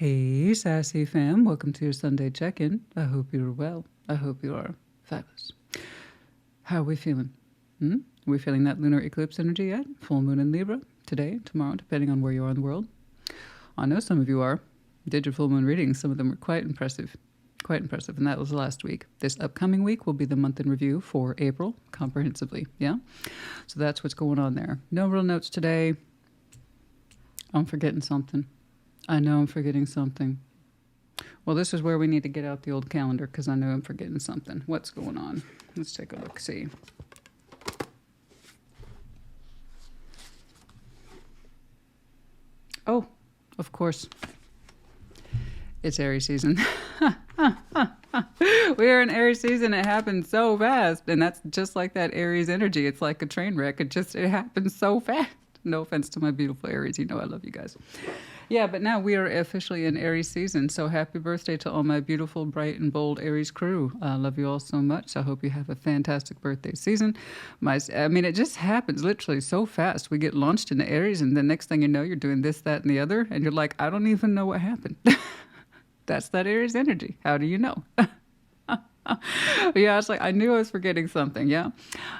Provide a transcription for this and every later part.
Hey, Sassy fam. Welcome to your Sunday check-in. I hope you're well. I hope you are fabulous. How are we feeling? Are we feeling that lunar eclipse energy yet? Full moon in Libra today, tomorrow, depending on where you are in the world. I know some of you are. Did your full moon readings. Some of them were quite impressive. Quite impressive. And that was last week. This upcoming week will be the month in review for April, comprehensively. Yeah? So that's what's going on there. No real notes today. I'm forgetting something. I know I'm forgetting something. Well, this is where we need to get out the old calendar because I know I'm forgetting something. What's going on? Let's take a look, see. Oh, of course. It's Aries season. We are in Aries season. It happens so fast. And that's just like that Aries energy. It's like a train wreck. It happens so fast. No offense to my beautiful Aries. You know I love you guys. Yeah, but now we are officially in Aries season. So happy birthday to all my beautiful, bright, and bold Aries crew. I love you all so much. I hope you have a fantastic birthday season. It just happens literally so fast. We get launched into Aries, and the next thing you know, you're doing this, that, and the other. And you're like, I don't even know what happened. That's that Aries energy. How do you know? Yeah, it's like I knew I was forgetting something. Yeah.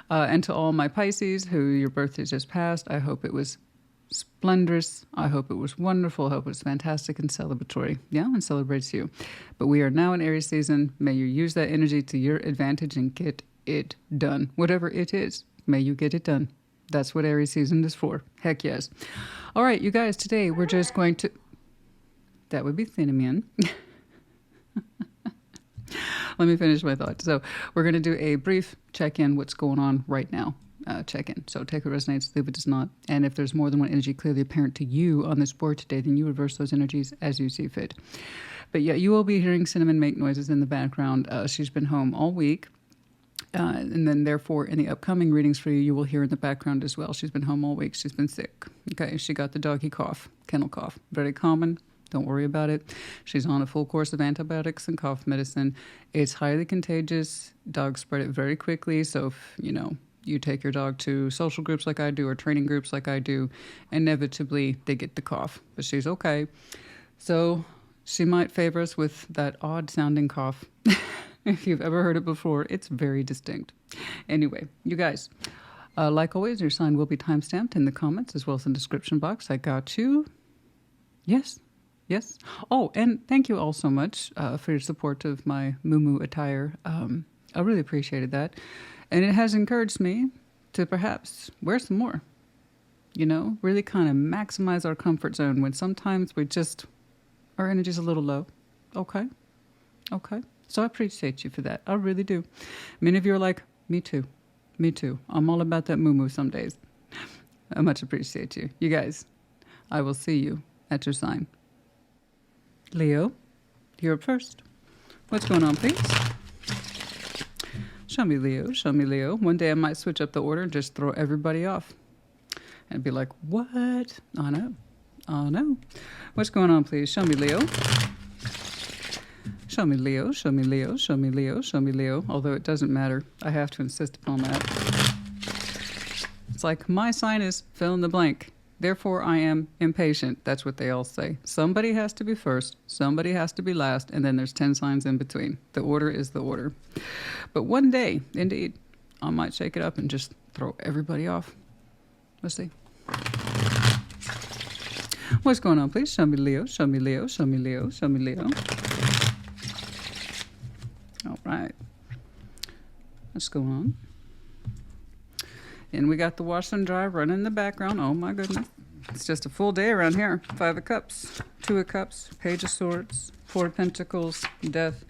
And to all my Pisces who your birthdays just passed, I hope it was splendorous. I hope it was wonderful. I hope it was fantastic and celebratory. Yeah, and celebrates you. But we are now in Aries season. May you use that energy to your advantage and get it done. Whatever it is, may you get it done. That's what Aries season is for. Heck yes. All right, you guys, today we're just going to... That would be Cinnamon. Let me finish my thought. So we're going to do a brief check-in, what's going on right now. Check-in. So take what resonates, leave what does not. And if there's more than one energy clearly apparent to you on this board today, then you reverse those energies as you see fit. But yeah, you will be hearing Cinnamon make noises in the background. She's been home all week. And then therefore, in the upcoming readings for you, you will hear in the background as well. She's been home all week. She's been sick. Okay, she got the doggy cough, kennel cough. Very common. Don't worry about it. She's on a full course of antibiotics and cough medicine. It's highly contagious. Dogs spread it very quickly. So if, you take your dog to social groups like I do or training groups like I do, inevitably they get the cough. But she's okay. So she might favor us with that odd sounding cough. If you've ever heard it before, it's very distinct. Anyway, you guys, like always, your sign will be timestamped in the comments as well as in the description box. I got you. Yes. Yes. Oh, and thank you all so much for your support of my moo attire. I really appreciated that. And it has encouraged me to perhaps wear some more, really kind of maximize our comfort zone when sometimes our energy's a little low. Okay. So I appreciate you for that. I really do. Many of you are like, me too. I'm all about that moo some days. I much appreciate you. You guys, I will see you at your sign. Leo, you're up first. What's going on, please? Show me Leo. One day I might switch up the order and just throw everybody off. And be like, what? Oh, no. What's going on, please? Show me Leo. Show me Leo. Although it doesn't matter. I have to insist upon that. It's like my sign is fill in the blank. Therefore, I am impatient. That's what they all say. Somebody has to be first, somebody has to be last, and then there's 10 signs in between. The order is the order. But one day, indeed, I might shake it up and just throw everybody off. Let's see. What's going on, please? Show me Leo. All right. What's going on? And we got the wash and dry running in the background. Oh my goodness. It's just a full day around here. 5 of Cups, 2 of Cups, Page of Swords, 4 of Pentacles, Death,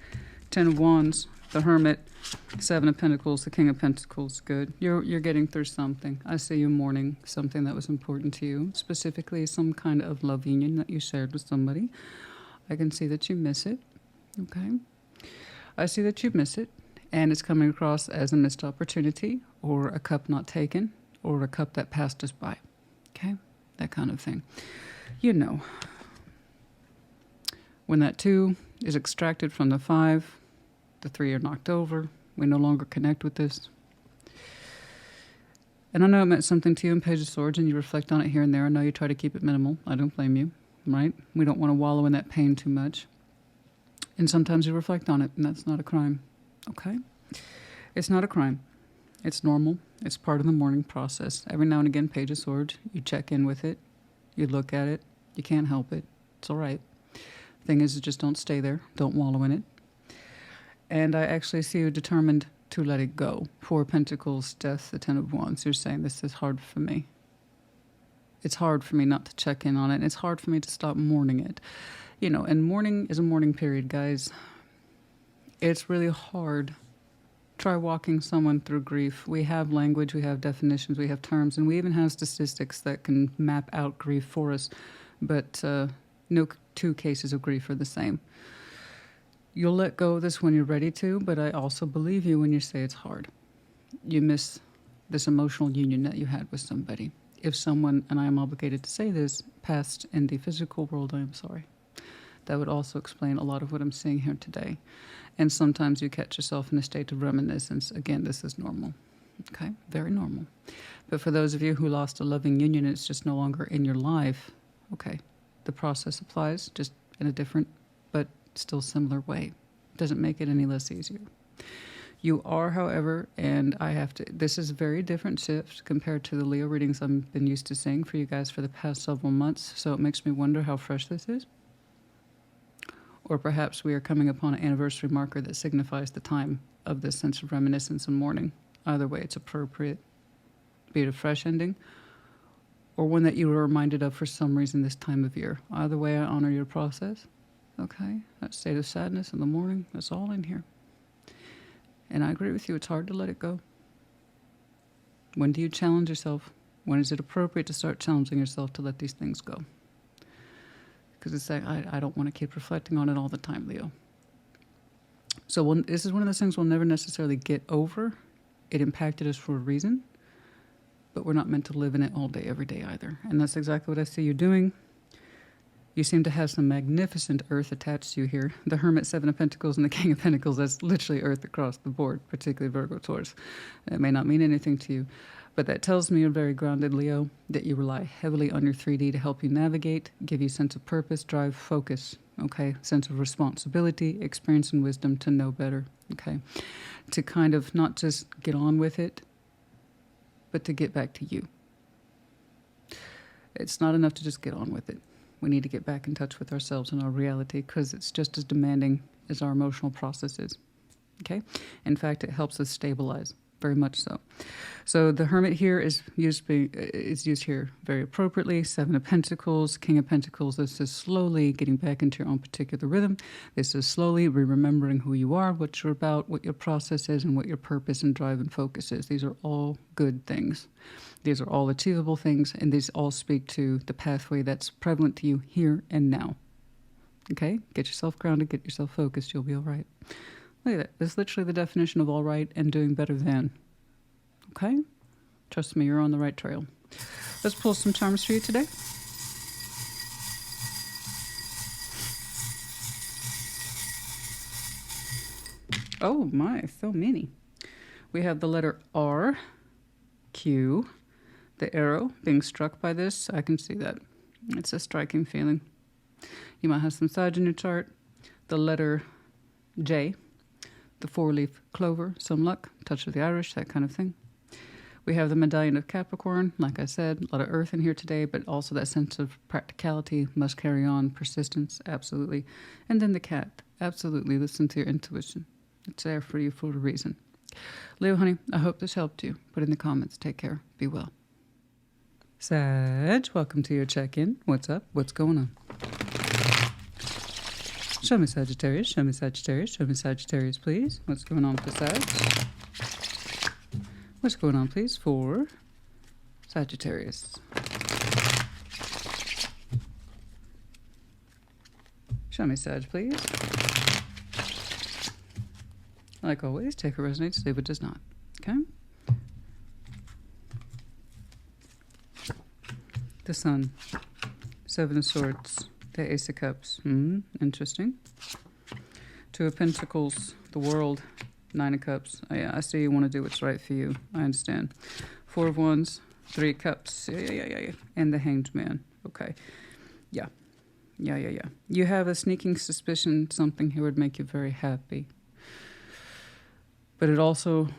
10 of Wands, the Hermit, 7 of Pentacles, the King of Pentacles. Good. You're getting through something. I see you mourning something that was important to you, specifically some kind of love union that you shared with somebody. I can see that you miss it. Okay. I see that you miss it. And it's coming across as a missed opportunity or a cup not taken or a cup that passed us by. Okay? That kind of thing. When that 2 is extracted from the 5, the 3 are knocked over. We no longer connect with this. And I know it meant something to you in Page of Swords and you reflect on it here and there. I know you try to keep it minimal. I don't blame you. right? We don't want to wallow in that pain too much. And sometimes you reflect on it, and that's not a crime, okay? It's not a crime. It's normal. It's part of the mourning process. Every now and again, Page of Swords, you check in with it. You look at it. You can't help it. It's all right. Thing is, just don't stay there. Don't wallow in it. And I actually see you determined to let it go. Four of Pentacles, Death, the Ten of Wands. You're saying this is hard for me. It's hard for me not to check in on it. And it's hard for me to stop mourning it. You know, and mourning is a mourning period, guys. It's really hard. Try walking someone through grief. We have language, we have definitions, we have terms, and we even have statistics that can map out grief for us. But no two cases of grief are the same. You'll let go of this when you're ready to, but I also believe you when you say it's hard. You miss this emotional union that you had with somebody. If someone, and I am obligated to say this, passed in the physical world, I am sorry. That would also explain a lot of what I'm seeing here today. And sometimes you catch yourself in a state of reminiscence. Again, this is normal. Okay? Very normal. But for those of you who lost a loving union and it's just no longer in your life, okay, the process applies, just in a different but still similar way. Doesn't make it any less easier. You are, however, and I have to, this is a very different shift compared to the Leo readings I've been used to seeing for you guys for the past several months. So it makes me wonder how fresh this is. Or perhaps we are coming upon an anniversary marker that signifies the time of this sense of reminiscence and mourning. Either way, it's appropriate. Be it a fresh ending, or one that you were reminded of for some reason this time of year. Either way, I honor your process. Okay? That state of sadness in the morning, that's all in here. And I agree with you, it's hard to let it go. When do you challenge yourself? When is it appropriate to start challenging yourself to let these things go? Because it's like, I don't want to keep reflecting on it all the time, Leo. So this is one of those things we'll never necessarily get over. It impacted us for a reason, but we're not meant to live in it all day, every day either. And that's exactly what I see you doing. You seem to have some magnificent earth attached to you here. The Hermit, Seven of Pentacles, and the King of Pentacles, that's literally earth across the board, particularly Virgo, Taurus. It may not mean anything to you, but that tells me you're very grounded, Leo, that you rely heavily on your 3D to help you navigate, give you sense of purpose, drive, focus, okay? Sense of responsibility, experience, and wisdom to know better, okay? To kind of not just get on with it, but to get back to you. It's not enough to just get on with it. We need to get back in touch with ourselves and our reality because it's just as demanding as our emotional process is, okay? In fact, it helps us stabilize. Very much so. So the Hermit here is used here very appropriately. Seven of Pentacles, King of Pentacles. This is slowly getting back into your own particular rhythm. This is slowly remembering who you are, what you're about, what your process is, and what your purpose and drive and focus is. These are all good things. These are all achievable things, and these all speak to the pathway that's prevalent to you here and now. Okay? Get yourself grounded, get yourself focused, you'll be all right. Look at that. That's literally the definition of all right and doing better than. Okay? Trust me, you're on the right trail. Let's pull some charms for you today. Oh my, so many. We have the letter R, Q, the arrow being struck by this. I can see that. It's a striking feeling. You might have some Sag in your chart. The letter J, the four-leaf clover, some luck, touch of the Irish, that kind of thing. We have the medallion of Capricorn, like I said, a lot of earth in here today, but also that sense of practicality, must carry on, persistence, absolutely. And then the cat, absolutely, listen to your intuition. It's there for you for a reason. Leo, honey, I hope this helped you. Put in the comments. Take care. Be well. Sag, welcome to your check-in. What's up? What's going on? Show me Sagittarius, show me Sagittarius, show me Sagittarius, please. What's going on for Sag? What's going on, please, for Sagittarius? Show me Sag, please. Like always, take what resonates, leave what does not. Okay? The Sun, Seven of Swords, the Ace of Cups. Interesting. Two of Pentacles, the World, Nine of Cups. Oh, yeah, I see you want to do what's right for you. I understand. Four of Wands, Three of Cups. Yeah. And the Hanged Man. Okay. Yeah. Yeah. You have a sneaking suspicion something here would make you very happy. But it also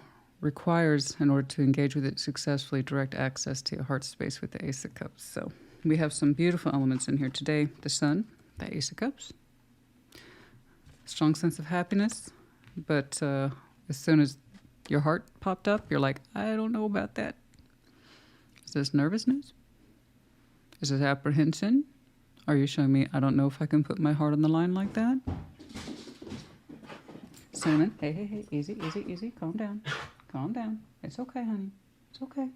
requires, in order to engage with it successfully, direct access to your heart space with the Ace of Cups. So we have some beautiful elements in here today. The Sun, the Ace of Cups. Strong sense of happiness. But as soon as your heart popped up, you're like, I don't know about that. Is this nervousness? Is this apprehension? Are you showing me I don't know if I can put my heart on the line like that? Cinnamon, hey, easy, calm down. It's okay, honey. It's okay.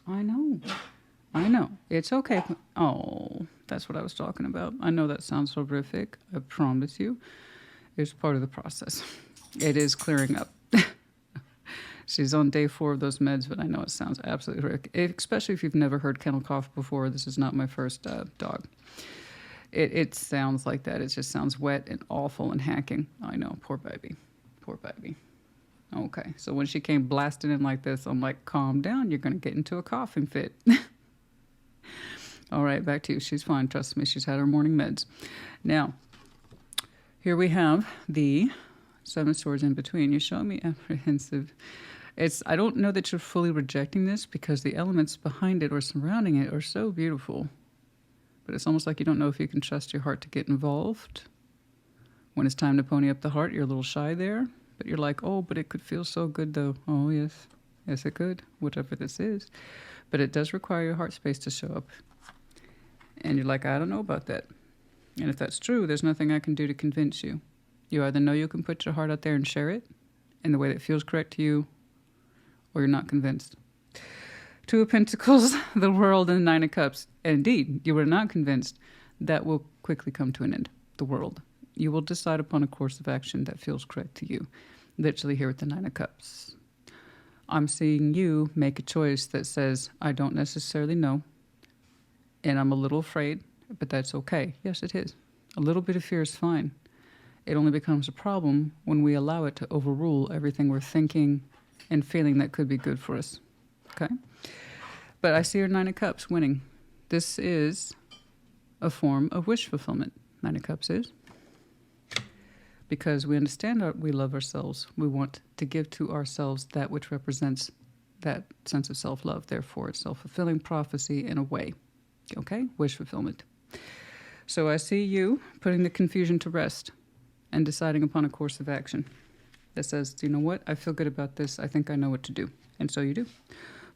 I know. It's okay. Oh, that's what I was talking about. I know that sounds horrific. I promise you. It's part of the process. It is clearing up. She's on day 4 of those meds, but I know it sounds absolutely horrific. Especially if you've never heard kennel cough before. This is not my first dog. It sounds like that. It just sounds wet and awful and hacking. I know. Poor baby. Okay. So when she came blasting in like this, I'm like, calm down. You're going to get into a coughing fit. All right, back to you. She's fine. Trust me. She's had her morning meds. Now, here we have the 7 of Swords in between. You're showing me apprehensive. I don't know that you're fully rejecting this because the elements behind it or surrounding it are so beautiful. But it's almost like you don't know if you can trust your heart to get involved. When it's time to pony up the heart, you're a little shy there. But you're like, oh, but it could feel so good though. Oh, yes. Yes, it could, whatever this is. But it does require your heart space to show up. And you're like, I don't know about that. And if that's true, there's nothing I can do to convince you. You either know you can put your heart out there and share it in the way that feels correct to you, or you're not convinced. 2 of Pentacles, the World, and the 9 of Cups. And indeed, you were not convinced. That will quickly come to an end. The World. You will decide upon a course of action that feels correct to you. Literally here with the 9 of Cups. I'm seeing you make a choice that says, I don't necessarily know, and I'm a little afraid, but that's okay. Yes, it is. A little bit of fear is fine. It only becomes a problem when we allow it to overrule everything we're thinking and feeling that could be good for us. Okay? But I see your 9 of Cups winning. This is a form of wish fulfillment. 9 of Cups is. Because we understand we love ourselves. We want to give to ourselves that which represents that sense of self-love. Therefore, it's self-fulfilling prophecy in a way. Okay? Wish fulfillment. So I see you putting the confusion to rest and deciding upon a course of action that says, you know what? I feel good about this. I think I know what to do. And so you do.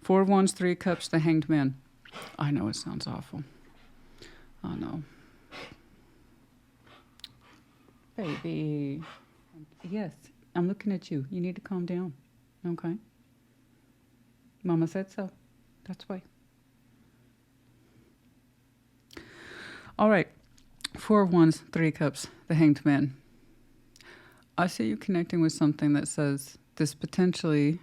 4 of Wands, 3 of Cups, the Hanged Man. I know it sounds awful. I know. Baby. Yes, I'm looking at you. You need to calm down. Okay? Mama said so. That's why. All right. 4 of Wands, 3 of Cups, the Hanged Man. I see you connecting with something that says this potentially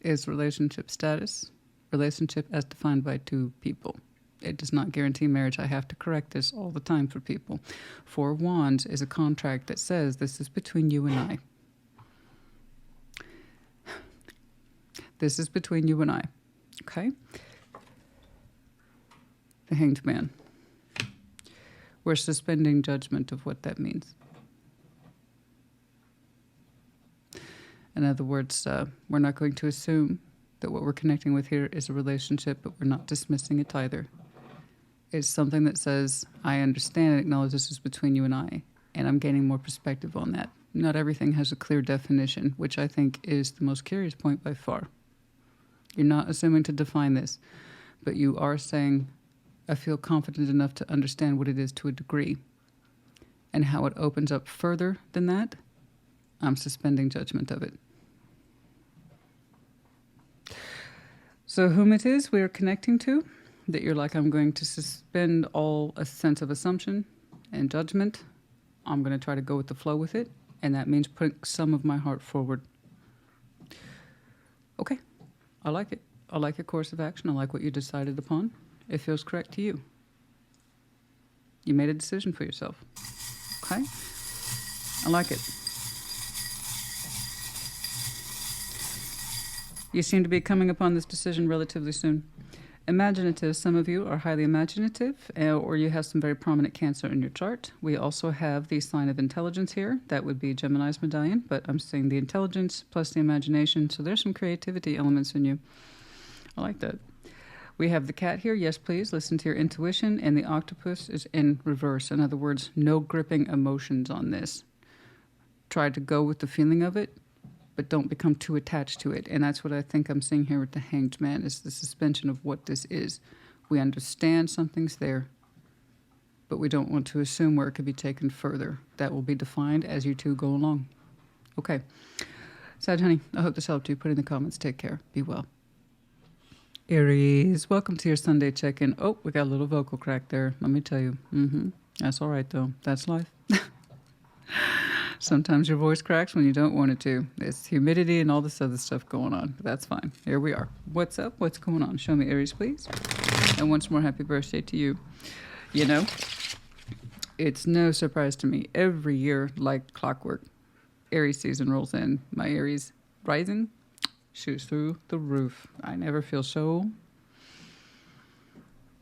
is relationship status, relationship as defined by 2 people. It does not guarantee marriage. I have to correct this all the time for people. 4 of Wands is a contract that says this is between you and I. This is between you and I. Okay? The Hanged Man. We're suspending judgment of what that means. In other words, we're not going to assume that what we're connecting with here is a relationship, but we're not dismissing it either. It's something that says, I understand and acknowledge this is between you and I, and I'm gaining more perspective on that. Not everything has a clear definition, which I think is the most curious point by far. You're not assuming to define this, but you are saying, I feel confident enough to understand what it is to a degree. And how it opens up further than that, I'm suspending judgment of it. So whom it is we are connecting to, that you're like, I'm going to suspend all a sense of assumption and judgment. I'm going to try to go with the flow with it. And that means putting some of my heart forward. Okay. I like it. I like your course of action. I like what you decided upon. It feels correct to you. You made a decision for yourself. Okay? I like it. You seem to be coming upon this decision relatively soon. Imaginative. Some of you are highly imaginative, or you have some very prominent Cancer in your chart. We also have the sign of intelligence here. That would be Gemini's medallion, but I'm saying the intelligence plus the imagination. So there's some creativity elements in you. I like that. We have the cat here. Yes, please listen to your intuition. And the octopus is in reverse. In other words, no gripping emotions on this. Try to go with the feeling of it, but don't become too attached to it. And that's what I think I'm seeing here with the Hanged Man, is the suspension of what this is. We understand something's there, but we don't want to assume where it could be taken further. That will be defined as you two go along. Okay. Sag, honey, I hope this helped you. Put in the comments. Take care. Be well. Aries, welcome to your Sunday check-in. Oh, we got a little vocal crack there. Let me tell you. That's all right, though. That's life. Sometimes your voice cracks when you don't want it to. It's humidity and all this other stuff going on. But that's fine. Here we are. What's up? What's going on? Show me, Aries, please. And once more, happy birthday to you. You know, it's no surprise to me. Every year, like clockwork, Aries season rolls in. My Aries rising shoots through the roof. I never feel so...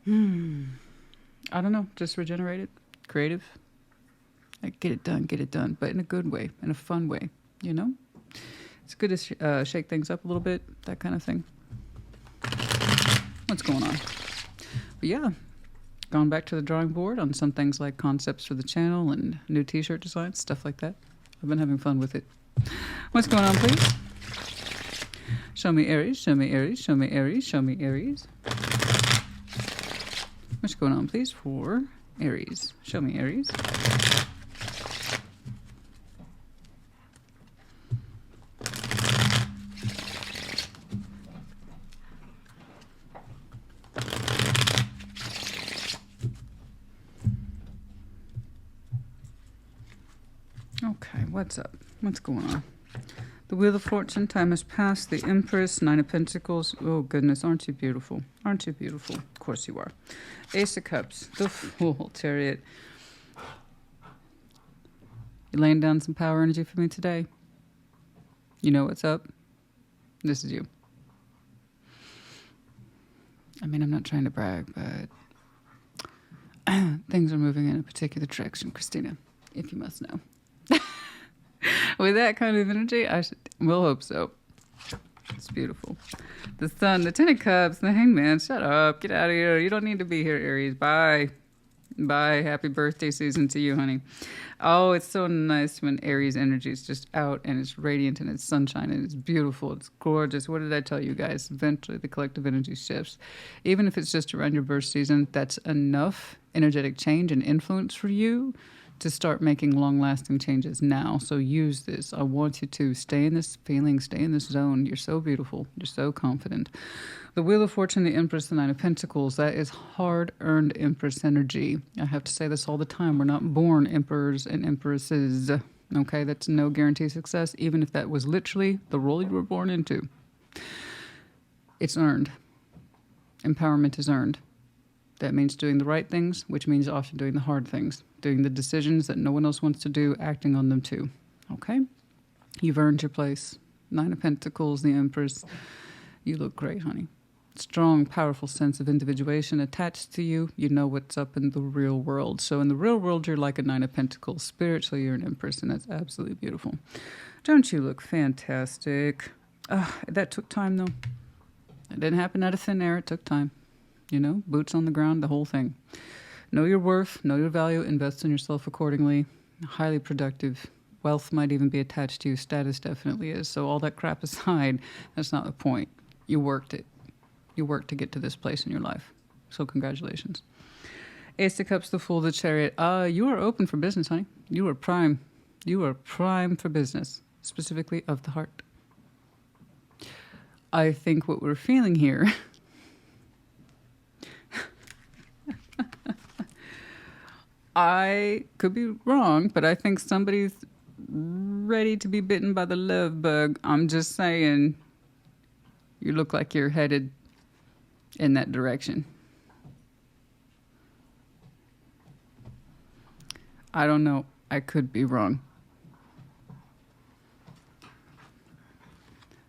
I don't know. Just regenerated. Creative. Like, get it done, but in a good way, in a fun way, you know? It's good to shake things up a little bit, that kind of thing. What's going on? But yeah, gone back to the drawing board on some things like concepts for the channel and new t-shirt designs, stuff like that. I've been having fun with it. What's going on, please? Show me Aries, show me Aries, show me Aries, show me Aries. What's going on, please, for Aries? Show me Aries. Okay, what's up? What's going on? The Wheel of Fortune, time has passed. The Empress, Nine of Pentacles. Oh, goodness, aren't you beautiful? Aren't you beautiful? Of course you are. Ace of Cups, the Fool, Chariot. You laying down some power energy for me today? You know what's up? This is you. I mean, I'm not trying to brag, but things are moving in a particular direction, Christina, if you must know. With that kind of energy, we'll hope so. It's beautiful. The Sun, the Ten of Cups, the Hangman. Shut up. Get out of here. You don't need to be here, Aries. Bye. Bye. Happy birthday season to you, honey. Oh, it's so nice when Aries energy is just out and it's radiant and it's sunshine and it's beautiful. It's gorgeous. What did I tell you guys? Eventually, the collective energy shifts. Even if it's just around your birth season, that's enough energetic change and influence for you to start making long-lasting changes now. So use this. I want you to stay in this feeling, stay in this zone. You're so beautiful. You're so confident. The Wheel of Fortune, the Empress, the Nine of Pentacles, that is hard-earned Empress energy. I have to say this all the time. We're not born emperors and empresses. Okay, that's no guarantee of success, even if that was literally the role you were born into. It's earned. Empowerment is earned. That means doing the right things, which means often doing the hard things, doing the decisions that no one else wants to do, acting on them too. Okay? You've earned your place. Nine of Pentacles, the Empress. You look great, honey. Strong, powerful sense of individuation attached to you. You know what's up in the real world. So in the real world, you're like a Nine of Pentacles. Spiritually, you're an Empress, and that's absolutely beautiful. Don't you look fantastic? That took time, though. It didn't happen out of thin air. It took time. You know, boots on the ground, the whole thing. Know your worth, know your value, invest in yourself accordingly. Highly productive. Wealth might even be attached to you. Status definitely is. So all that crap aside, that's not the point. You worked it. You worked to get to this place in your life. So congratulations. Ace of Cups, the Fool, the Chariot. You are open for business, honey. You are prime. You are prime for business, specifically of the heart. I think what we're feeling here... I could be wrong, but I think somebody's ready to be bitten by the love bug. I'm just saying, you look like you're headed in that direction. I don't know. I could be wrong.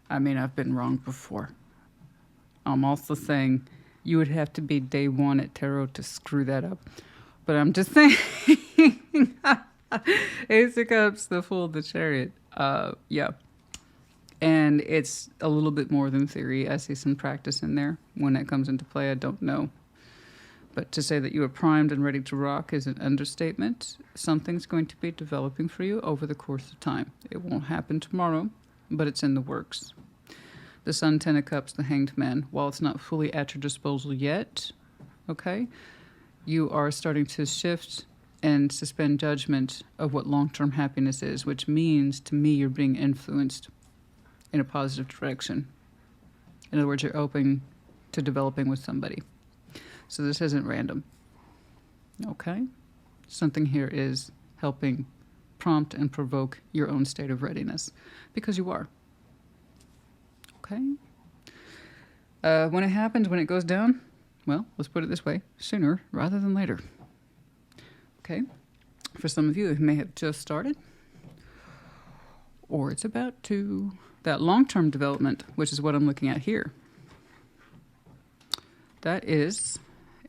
I mean, I've been wrong before. I'm also saying You would have to be day one at tarot to screw that up. But I'm just saying. Ace of Cups, the Fool, the Chariot. Yeah. And it's a little bit more than theory. I see some practice in there. When it comes into play, I don't know. But to say that you are primed and ready to rock is an understatement. Something's going to be developing for you over the course of time. It won't happen tomorrow, but it's in the works. The Sun, Ten of Cups, the Hanged Man. While it's not fully at your disposal yet, okay, you are starting to shift and suspend judgment of what long-term happiness is, which means, to me, you're being influenced in a positive direction. In other words, you're open to developing with somebody. So this isn't random. Okay? Something here is helping prompt and provoke your own state of readiness, because you are. Okay? When it happens, when it goes down, well, let's put it this way, sooner rather than later. Okay? For some of you, it may have just started, or it's about to. That long-term development, which is what I'm looking at here, that is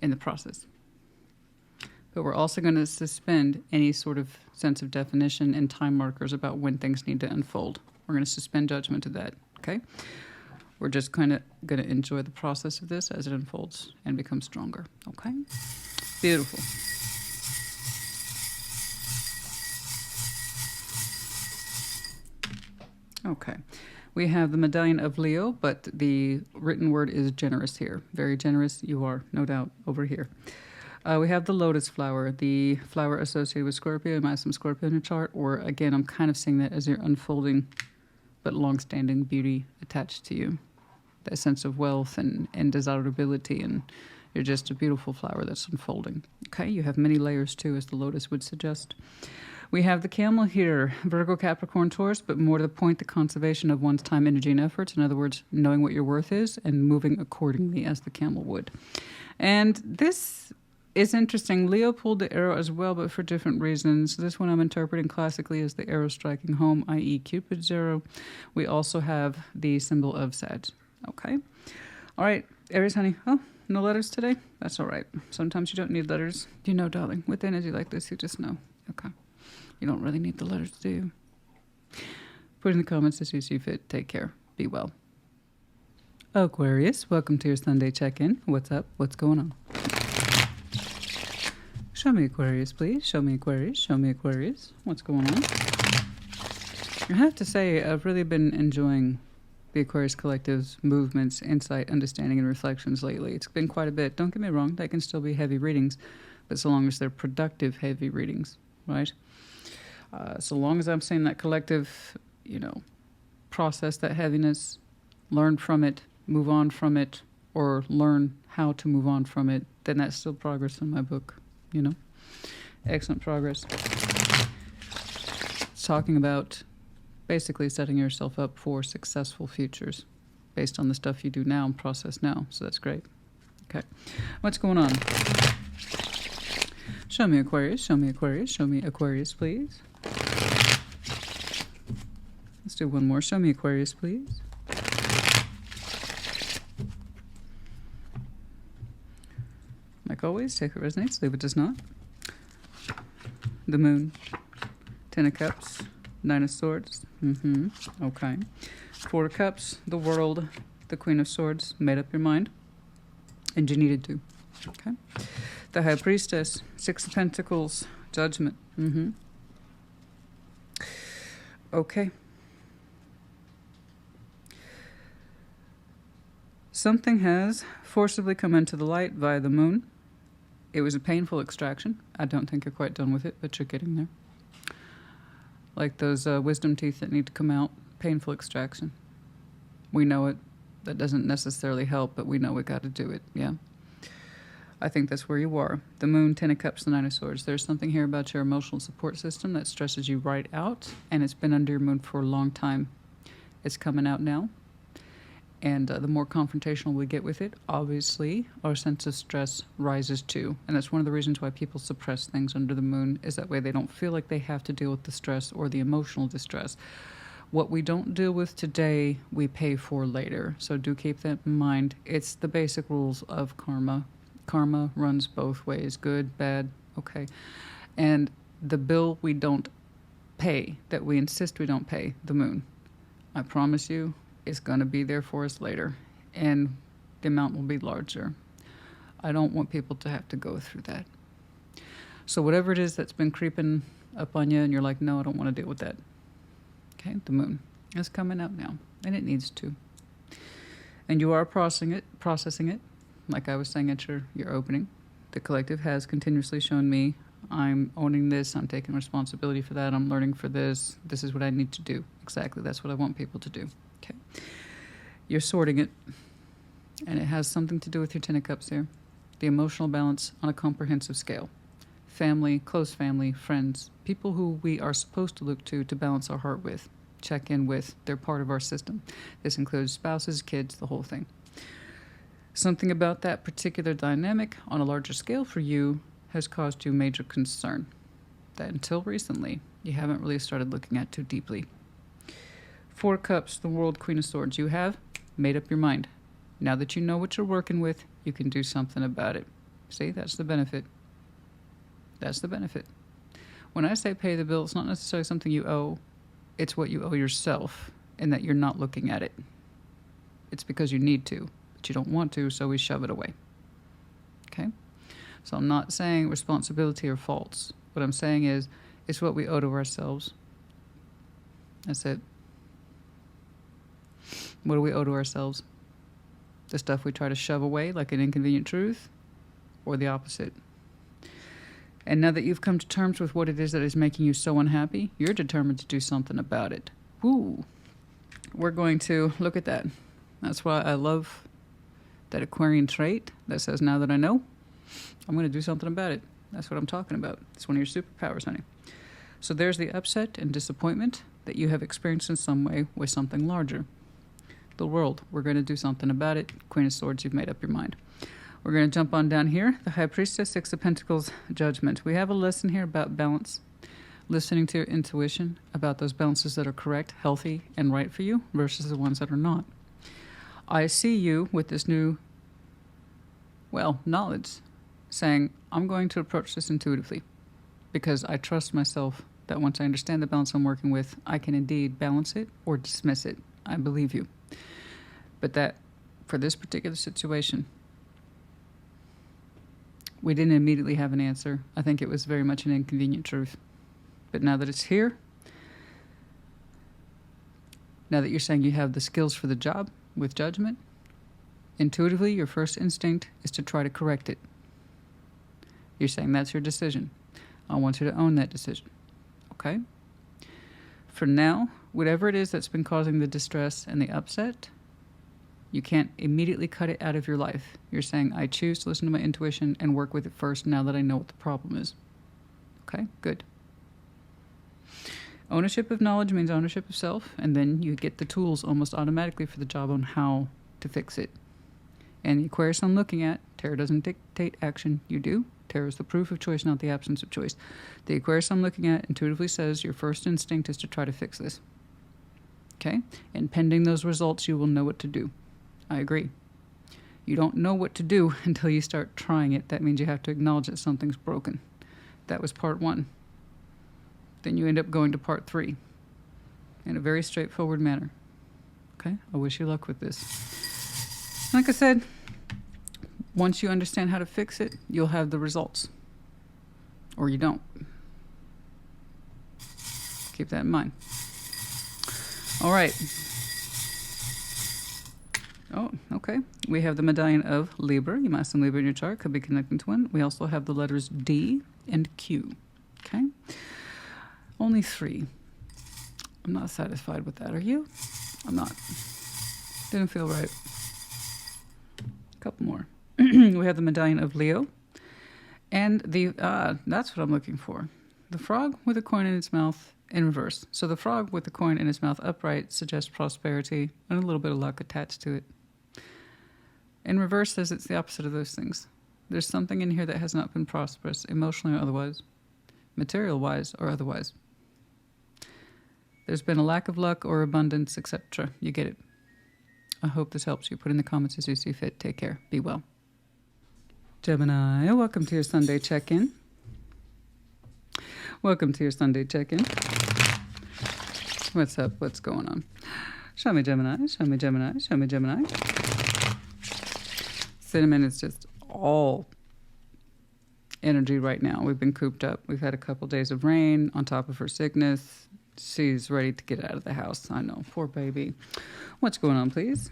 in the process. But we're also going to suspend any sort of sense of definition and time markers about when things need to unfold. We're going to suspend judgment of that, okay? We're just kind of going to enjoy the process of this as it unfolds and becomes stronger, okay? Beautiful. Okay. We have the Medallion of Leo, but the written word is generous here. Very generous you are, no doubt, over here. We have the lotus flower, the flower associated with Scorpio. You might have some Scorpio in your chart, or again, I'm kind of seeing that as your unfolding but long-standing beauty attached to you. That sense of wealth and desirability, and you're just a beautiful flower that's unfolding. Okay, you have many layers too, as the lotus would suggest. We have the camel here, Virgo, Capricorn, Taurus, but more to the point, the conservation of one's time, energy, and efforts. In other words, knowing what your worth is and moving accordingly as the camel would. And this is interesting. Leo pulled the arrow as well, but for different reasons. This one I'm interpreting classically as the arrow striking home, i.e. Cupid's arrow. We also have the symbol of Sag. Okay. All right, Aries, honey. Oh, no letters today? That's all right. Sometimes you don't need letters. You know, darling, with energy like this, you just know. Okay. You don't really need the letters, do you? Put in the comments as you see fit. Take care. Be well. Aquarius, welcome to your Sunday check-in. What's up? What's going on? Show me Aquarius, please. Show me Aquarius. Show me Aquarius. What's going on? I have to say, I've really been enjoying the Aquarius Collective's movements, insight, understanding, and reflections lately. It's been quite a bit. Don't get me wrong. They can still be heavy readings, but so long as they're productive, heavy readings, right? So long as I'm saying that collective, process that heaviness, learn from it, move on from it, or learn how to move on from it, then that's still progress in my book, Excellent progress. It's talking about basically setting yourself up for successful futures based on the stuff you do now and process now. So that's great. Okay. What's going on? Show me Aquarius. Show me Aquarius. Show me Aquarius, please. Let's do one more. Show me Aquarius, please. Like always, take what resonates, leave what does not. The Moon, Ten of Cups, Nine of Swords. Okay. Four of Cups, the World, the Queen of Swords. Made up your mind, and you needed to. Okay. The High Priestess, Six of Pentacles, Judgment. Okay. Something has forcibly come into the light via the Moon. It was a painful extraction. I don't think you're quite done with it, but you're getting there. Like those wisdom teeth that need to come out. Painful extraction. We know it. That doesn't necessarily help, but we know we got to do it, yeah? I think that's where you are. The Moon, Ten of Cups, the Nine of Swords. There's something here about your emotional support system that stresses you right out, and it's been under your moon for a long time. It's coming out now. And the more confrontational we get with it, obviously, our sense of stress rises too. And that's one of the reasons why people suppress things under the moon, is that way they don't feel like they have to deal with the stress or the emotional distress. What we don't deal with today, we pay for later. So do keep that in mind. It's the basic rules of karma. Karma runs both ways, good, bad, okay. And the bill we don't pay, that we insist we don't pay, the moon, I promise you, is going to be there for us later. And the amount will be larger. I don't want people to have to go through that. So whatever it is that's been creeping up on you and you're like, no, I don't want to deal with that. Okay, the moon is coming out now, and it needs to. And you are processing it, like I was saying at your opening. The collective has continuously shown me, I'm owning this, I'm taking responsibility for that, I'm learning for this, this is what I need to do. Exactly, that's what I want people to do. Okay, you're sorting it, and it has something to do with your Ten of Cups here. The emotional balance on a comprehensive scale. Family, close family, friends, people who we are supposed to look to balance our heart with, check in with. They're part of our system. This includes spouses, kids, the whole thing. Something about that particular dynamic on a larger scale for you has caused you major concern that until recently you haven't really started looking at too deeply. Four Cups, the World, Queen of Swords. You have made up your mind. Now that you know what you're working with, you can do something about it. See, that's the benefit. That's the benefit. When I say pay the bill, it's not necessarily something you owe. It's what you owe yourself, and that you're not looking at it. It's because you need to, but you don't want to, so we shove it away. Okay? So I'm not saying responsibility or faults. What I'm saying is, it's what we owe to ourselves. That's it. What do we owe to ourselves? The stuff we try to shove away like an inconvenient truth, or the opposite? And now that you've come to terms with what it is that is making you so unhappy, you're determined to do something about it. Woo! We're going to look at that. That's why I love that Aquarian trait that says, now that I know, I'm going to do something about it. That's what I'm talking about. It's one of your superpowers, honey. So there's the upset and disappointment that you have experienced in some way with something larger. The world, we're going to do something about it. Queen of Swords, you've made up your mind. We're going to jump on down here. The High Priestess, Six of Pentacles, Judgment. We have a lesson here about balance. Listening to your intuition about those balances that are correct, healthy, and right for you versus the ones that are not. I see you with this new, knowledge, saying, I'm going to approach this intuitively because I trust myself that once I understand the balance I'm working with, I can indeed balance it or dismiss it. I believe you. But that, for this particular situation, we didn't immediately have an answer. I think it was very much an inconvenient truth. But now that it's here, now that you're saying you have the skills for the job with judgment, intuitively, your first instinct is to try to correct it. You're saying that's your decision. I want you to own that decision. Okay? For now, whatever it is that's been causing the distress and the upset, you can't immediately cut it out of your life. You're saying, I choose to listen to my intuition and work with it first now that I know what the problem is. Okay, good. Ownership of knowledge means ownership of self, and then you get the tools almost automatically for the job on how to fix it. And the Aquarius I'm looking at, tarot doesn't dictate action, you do. Tarot is the proof of choice, not the absence of choice. The Aquarius I'm looking at intuitively says your first instinct is to try to fix this. Okay? And pending those results, you will know what to do. I agree. You don't know what to do until you start trying it. That means you have to acknowledge that something's broken. That was part 1. Then you end up going to part 3 in a very straightforward manner. Okay? I wish you luck with this. Like I said, once you understand how to fix it, you'll have the results. Or you don't. Keep that in mind. All right. Oh, okay. We have the medallion of Libra. You might have some Libra in your chart. Could be connecting to one. We also have the letters D and Q. Okay? Only 3. I'm not satisfied with that. Are you? I'm not. Didn't feel right. A couple more. We have the medallion of Leo. And the, that's what I'm looking for. The frog with a coin in its mouth in reverse. So the frog with the coin in its mouth upright suggests prosperity and a little bit of luck attached to it. In reverse says it's the opposite of those things. There's something in here that has not been prosperous, emotionally or otherwise, material-wise or otherwise. There's been a lack of luck or abundance, etc. You get it. I hope this helps you. Put in the comments as you see fit. Take care. Be well. Gemini, welcome to your Sunday check-in. Welcome to your Sunday check-in. What's up? What's going on? Show me Gemini. Show me Gemini. Show me Gemini. Cinnamon is just all energy right now. We've been cooped up. We've had a couple days of rain on top of her sickness. She's ready to get out of the house. I know. Poor baby. What's going on, please?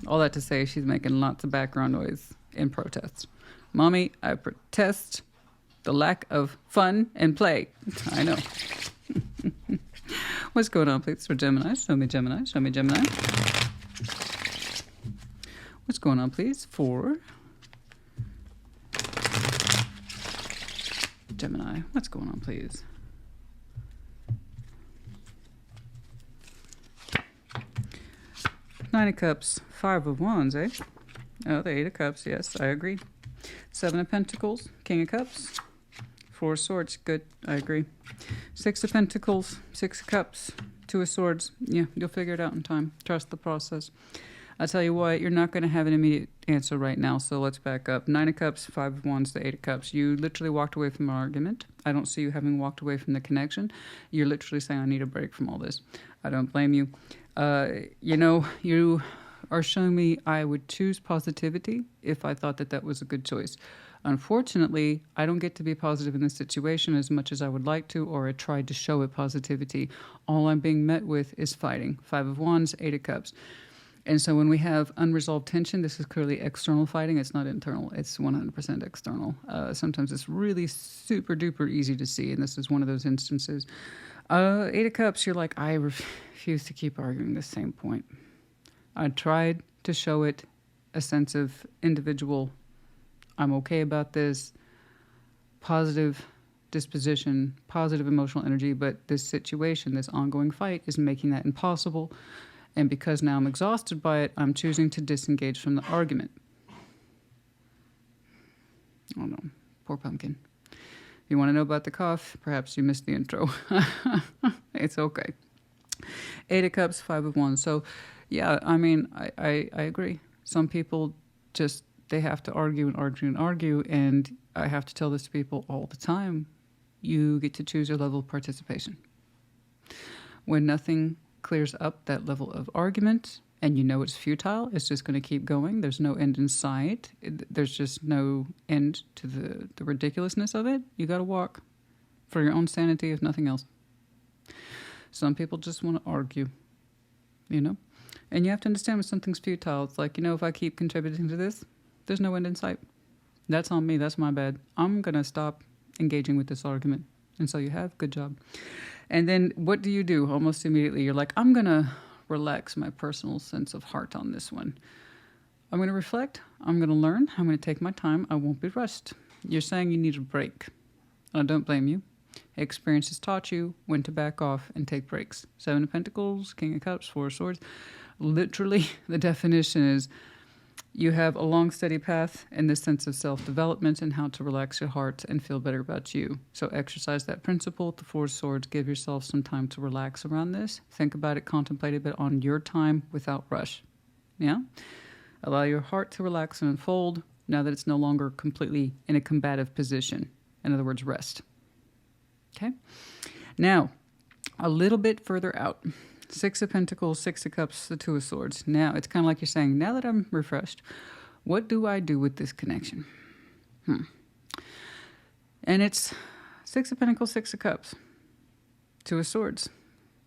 All that to say, she's making lots of background noise in protest. Mommy, I protest the lack of fun and play. I know. What's going on, please, for Gemini? Show me Gemini. Show me Gemini. What's going on, please, for Gemini? What's going on, please? Nine of Cups, Five of Wands, eh? Oh, the Eight of Cups, yes, I agree. Seven of Pentacles, King of Cups. Four of Swords, good, I agree. Six of Pentacles, Six of Cups, Two of Swords. Yeah, you'll figure it out in time. Trust the process. I'll tell you what, you're not going to have an immediate answer right now, so let's back up. Nine of Cups, Five of Wands, the Eight of Cups. You literally walked away from an argument. I don't see you having walked away from the connection. You're literally saying, I need a break from all this. I don't blame you. You know, you are showing me I would choose positivity if I thought that that was a good choice. Unfortunately, I don't get to be positive in this situation as much as I would like to, or I tried to show it positivity. All I'm being met with is fighting. Five of Wands, Eight of Cups. And so when we have unresolved tension, this is clearly external fighting. It's not internal. It's 100% external. Sometimes it's really super duper easy to see, and this is one of those instances. Eight of Cups, you're like, I refuse to keep arguing the same point. I tried to show it a sense of individual, I'm okay about this, positive disposition, positive emotional energy, but this situation, this ongoing fight is making that impossible. And because now I'm exhausted by it, I'm choosing to disengage from the argument. Oh no, poor pumpkin. If you want to know about the cough, perhaps you missed the intro. It's okay. Eight of Cups, Five of Wands. So, yeah, I mean, I agree. Some people just, they have to argue and argue and argue, and I have to tell this to people all the time. You get to choose your level of participation. When nothing clears up that level of argument and you know it's futile, it's just going to keep going. There's no end in sight. There's just no end to the ridiculousness of it. You got to walk for your own sanity, if nothing else. Some people just want to argue, you know? And you have to understand when something's futile, it's like, you know, if I keep contributing to this, there's no end in sight. That's on me. That's my bad. I'm going to stop engaging with this argument. And so you have. Good job. And then what do you do? Almost immediately, you're like, I'm going to relax my personal sense of heart on this one. I'm going to reflect. I'm going to learn. I'm going to take my time. I won't be rushed. You're saying you need a break. I don't blame you. Experience has taught you when to back off and take breaks. Seven of Pentacles, King of Cups, Four of Swords. Literally, the definition is you have a long, steady path in this sense of self-development and how to relax your heart and feel better about you. So exercise that principle. The Four of Swords, give yourself some time to relax around this. Think about it, contemplate it, but on your time without rush. Yeah? Allow your heart to relax and unfold now that it's no longer completely in a combative position. In other words, rest. Okay? Now, a little bit further out. Six of Pentacles, Six of Cups, the Two of Swords. Now, it's kind of like you're saying, now that I'm refreshed, what do I do with this connection? And it's Six of Pentacles, Six of Cups, Two of Swords.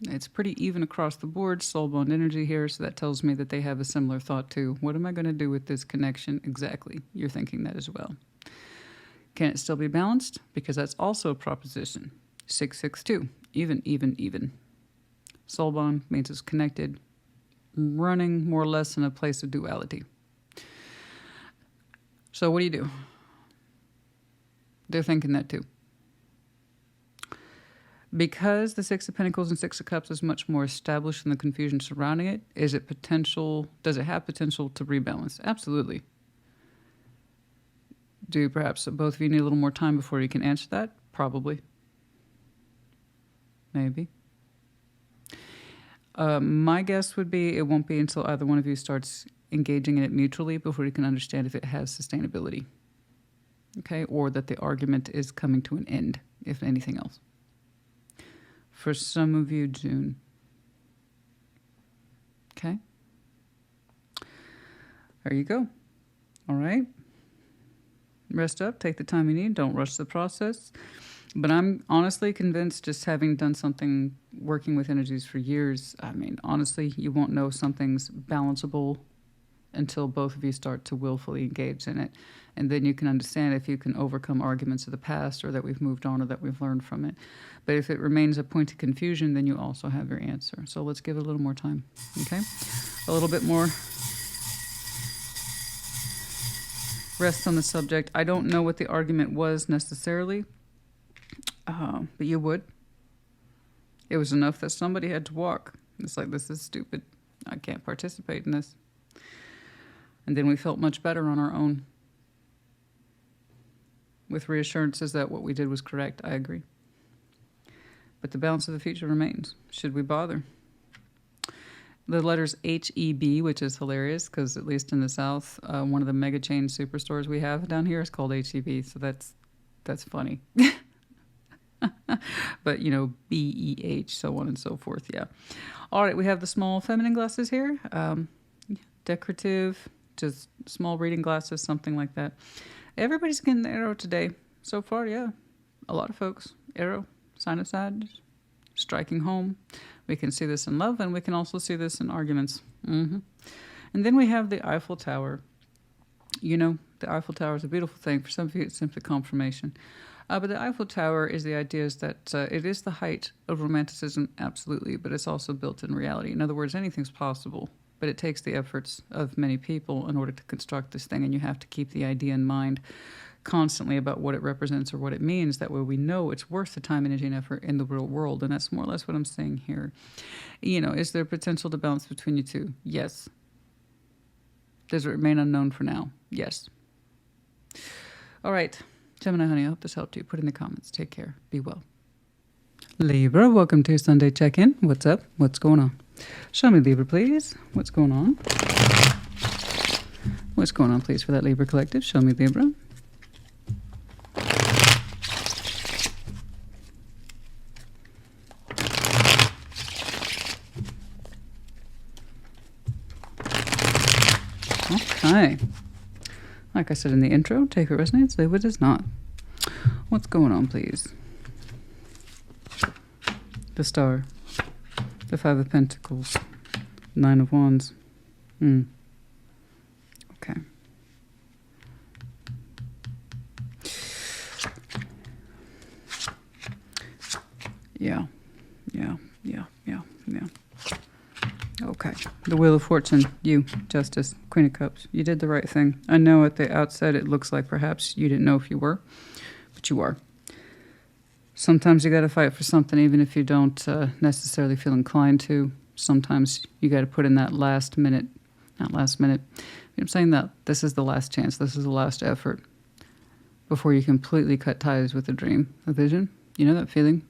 It's pretty even across the board, soul bond energy here, so that tells me that they have a similar thought too. What am I going to do with this connection? Exactly. You're thinking that as well. Can it still be balanced? Because that's also a proposition. 662. Even. Soul bond means it's connected, running more or less in a place of duality. So what do? They're thinking that too. Because the Six of Pentacles and Six of Cups is much more established than the confusion surrounding it, does it have potential to rebalance? Absolutely. Do perhaps both of you need a little more time before you can answer that? Probably. Maybe. My guess would be it won't be until either one of you starts engaging in it mutually before you can understand if it has sustainability. Okay, or that the argument is coming to an end, if anything else. For some of you, June. Okay. There you go. All right. Rest up, take the time you need, don't rush the process. But I'm honestly convinced, just having done something working with energies for years, I mean, honestly, you won't know something's balanceable until both of you start to willfully engage in it. And then you can understand if you can overcome arguments of the past, or that we've moved on, or that we've learned from it. But if it remains a point of confusion, then you also have your answer. So let's give it a little more time, okay? A little bit more rest on the subject. I don't know what the argument was necessarily, but you would. It was enough that somebody had to walk. It's like, this is stupid. I can't participate in this. And then we felt much better on our own, with reassurances that what we did was correct. I agree. But the balance of the future remains. Should we bother? The letters HEB, which is hilarious because at least in the South, one of the mega chain superstores we have down here is called HEB. So that's funny. But, you know, BEH, so on and so forth. Yeah. All right. We have the small feminine glasses here. Decorative, just small reading glasses, something like that. Everybody's getting the arrow today. So far, yeah. A lot of folks. Arrow, sign of Sag, striking home. We can see this in love, and we can also see this in arguments. And then we have the Eiffel Tower. You know, the Eiffel Tower is a beautiful thing. For some of you, it's simply confirmation. But the Eiffel Tower is the idea is that it is the height of romanticism, absolutely, but it's also built in reality. In other words, anything's possible, but it takes the efforts of many people in order to construct this thing, and you have to keep the idea in mind constantly about what it represents or what it means. That way we know it's worth the time, energy, and effort in the real world, and that's more or less what I'm saying here. You know, is there potential to balance between you two? Yes. Does it remain unknown for now? Yes. All right. Gemini, honey, I hope this helped you. Put in the comments. Take care. Be well. Libra, welcome to your Sunday check-in. What's up? What's going on? Show me, Libra, please. What's going on? What's going on, please, for that Libra collective? Show me, Libra. Okay. Like I said in the intro, take what resonates, leave what does not. What's going on, please? The Star. The Five of Pentacles. Nine of Wands. Okay. Yeah. Okay. The Wheel of Fortune. You, Justice, Queen of Cups. You did the right thing. I know at the outset it looks like perhaps you didn't know if you were, but you are. Sometimes you got to fight for something even if you don't necessarily feel inclined to. Sometimes you got to put in that last minute, not last minute. I'm saying that this is the last chance. This is the last effort before you completely cut ties with a dream, a vision. You know that feeling?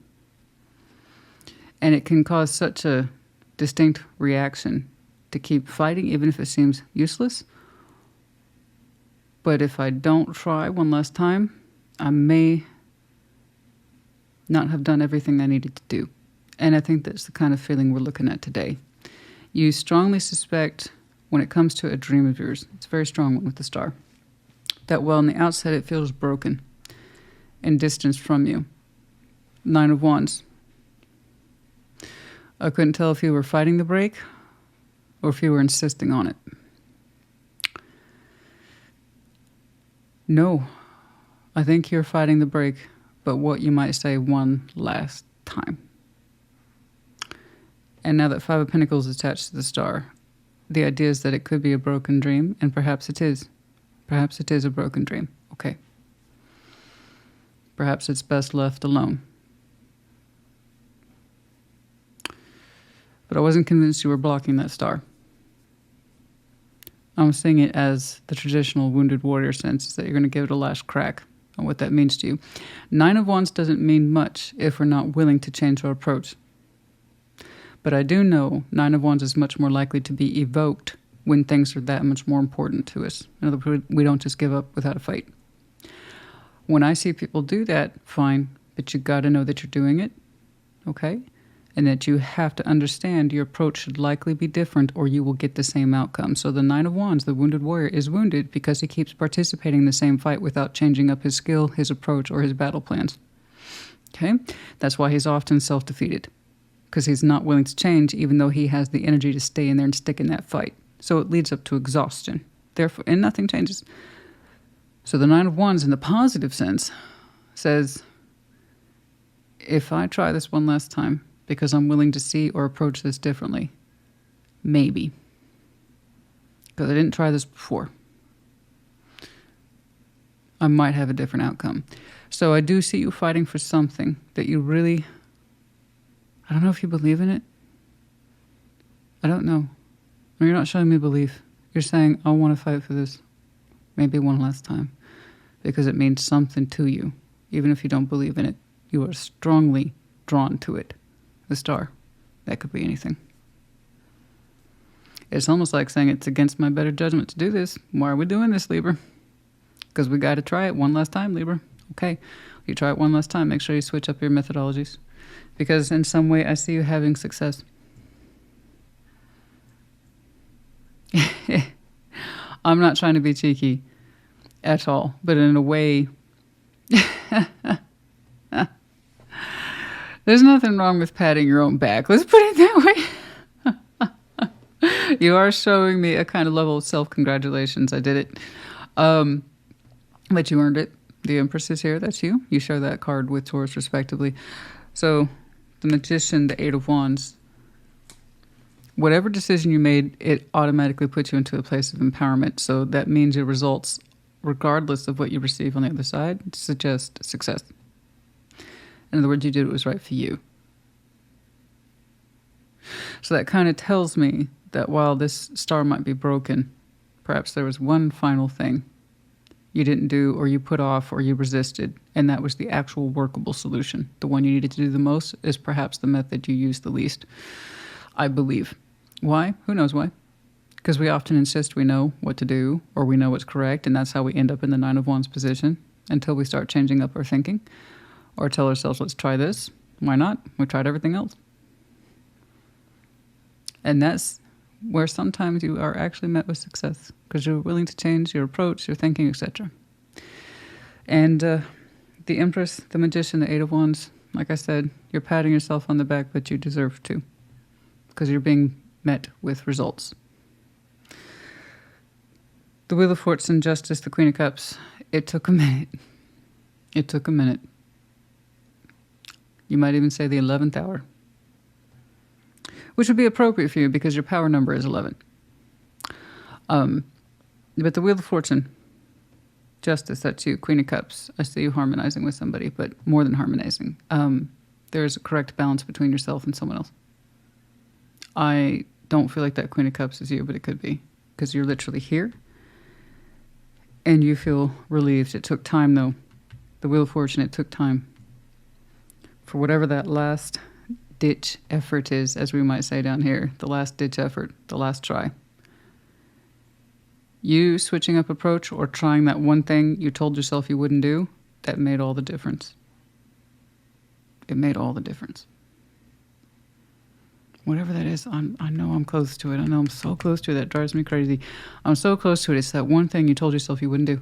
And it can cause such a distinct reaction to keep fighting, even if it seems useless. But if I don't try one last time, I may not have done everything I needed to do. And I think that's the kind of feeling we're looking at today. You strongly suspect, when it comes to a dream of yours, it's a very strong one with the Star, that well, on the outset it feels broken and distanced from you. Nine of Wands. I couldn't tell if you were fighting the break or if you were insisting on it. No, I think you're fighting the break, but what you might say one last time. And now that Five of Pentacles is attached to the Star, the idea is that it could be a broken dream, and perhaps it is. Perhaps it is a broken dream. Okay. Perhaps it's best left alone. But I wasn't convinced you were blocking that Star. I'm seeing it as the traditional wounded warrior sense, is that you're going to give it a last crack on what that means to you. Nine of Wands doesn't mean much if we're not willing to change our approach. But I do know Nine of Wands is much more likely to be evoked when things are that much more important to us. In other words, we don't just give up without a fight. When I see people do that, fine, but you got to know that you're doing it, okay? And that you have to understand your approach should likely be different or you will get the same outcome. So the Nine of Wands, the wounded warrior, is wounded because he keeps participating in the same fight without changing up his skill, his approach, or his battle plans. Okay? That's why he's often self-defeated, because he's not willing to change even though he has the energy to stay in there and stick in that fight. So it leads up to exhaustion. Therefore, and nothing changes. So the Nine of Wands in the positive sense says, if I try this one last time, because I'm willing to see or approach this differently. Maybe. Because I didn't try this before. I might have a different outcome. So I do see you fighting for something that you really... I don't know if you believe in it. I don't know. You're not showing me belief. You're saying, I want to fight for this. Maybe one last time. Because it means something to you. Even if you don't believe in it. You are strongly drawn to it. The star. That could be anything. It's almost like saying it's against my better judgment to do this. Why are we doing this, Libra? Because we got to try it one last time, Libra. Okay. You try it one last time. Make sure you switch up your methodologies. Because in some way, I see you having success. I'm not trying to be cheeky at all. But in a way... There's nothing wrong with patting your own back. Let's put it that way. You are showing me a kind of level of self-congratulations. I did it. But you earned it. The Empress is here. That's you. You share that card with Taurus, respectively. So the Magician, the Eight of Wands, whatever decision you made, it automatically puts you into a place of empowerment. So that means your results, regardless of what you receive on the other side, suggest success. In other words, you did what was right for you. So that kind of tells me that while this star might be broken, perhaps there was one final thing you didn't do, or you put off, or you resisted, and that was the actual workable solution. The one you needed to do the most is perhaps the method you used the least, I believe. Why? Who knows why? Because we often insist we know what to do, or we know what's correct, and that's how we end up in the Nine of Wands position until we start changing up our thinking. Or tell ourselves, let's try this. Why not? We tried everything else. And that's where sometimes you are actually met with success because you're willing to change your approach, your thinking, etc. And the Empress, the Magician, the Eight of Wands, like I said, you're patting yourself on the back, but you deserve to because you're being met with results. The Wheel of Fortune, Justice, the Queen of Cups, it took a minute. It took a minute. You might even say the 11th hour, which would be appropriate for you because your power number is 11. But the Wheel of Fortune, Justice, that's you, Queen of Cups. I see you harmonizing with somebody, but more than harmonizing. There is a correct balance between yourself and someone else. I don't feel like that Queen of Cups is you, but it could be because you're literally here and you feel relieved. It took time, though. The Wheel of Fortune, it took time. For whatever that last ditch effort is, as we might say down here, the last ditch effort, the last try. You switching up approach or trying that one thing you told yourself you wouldn't do, that made all the difference. It made all the difference. Whatever that is, I know I'm close to it. I know I'm so close to it. That drives me crazy. I'm so close to it. It's that one thing you told yourself you wouldn't do.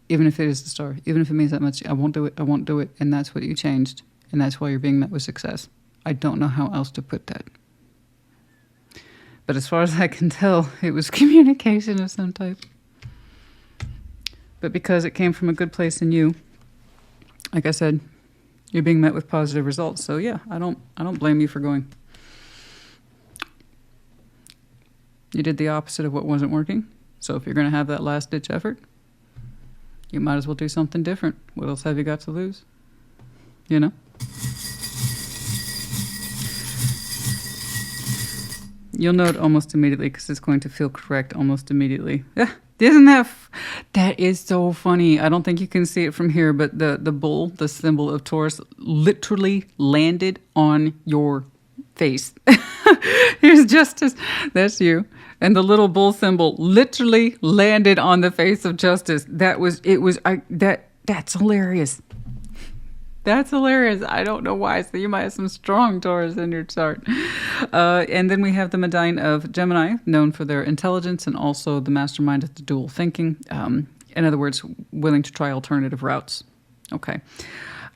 Even if it is the star. Even if it means that much. I won't do it. I won't do it. And that's what you changed. And that's why you're being met with success. I don't know how else to put that. But as far as I can tell, it was communication of some type. But because it came from a good place in you, like I said, you're being met with positive results. So yeah, I don't blame you for going. You did the opposite of what wasn't working. So if you're going to have that last ditch effort, you might as well do something different. What else have you got to lose? You know? You'll know it almost immediately because it's going to feel correct almost immediately. Yeah, isn't that... that is so funny. I don't think you can see it from here, but the bull, the symbol of Taurus, literally landed on your face. Here's Justice. That's you. And the little bull symbol literally landed on the face of Justice. That's hilarious. That's hilarious. I don't know why. So you might have some strong Taurus in your chart. And then we have the medallion of Gemini, known for their intelligence and also the mastermind of the dual thinking. In other words, willing to try alternative routes. Okay.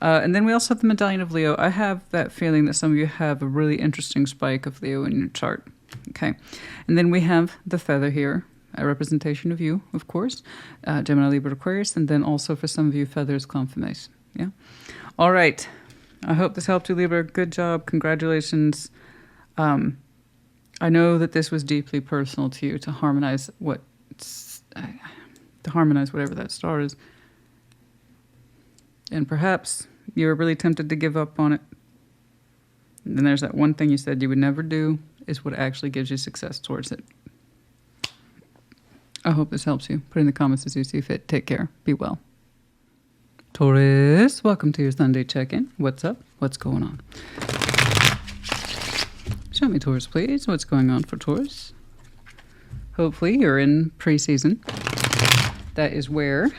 And then we also have the medallion of Leo. I have that feeling that some of you have a really interesting spike of Leo in your chart. Okay. And then we have the feather here, a representation of you, of course. Gemini, Libra, Aquarius. And then also for some of you, feathers, confirmation. Yeah. All right. I hope this helped you, Libra. Good job. Congratulations. I know that this was deeply personal to you to harmonize whatever that star is. And perhaps you were really tempted to give up on it. And then there's that one thing you said you would never do is what actually gives you success towards it. I hope this helps you. Put in the comments as you see fit. Take care. Be well. Taurus, welcome to your Sunday check-in. What's up? What's going on? Show me Taurus, please. What's going on for Taurus? Hopefully you're in pre-season. That is where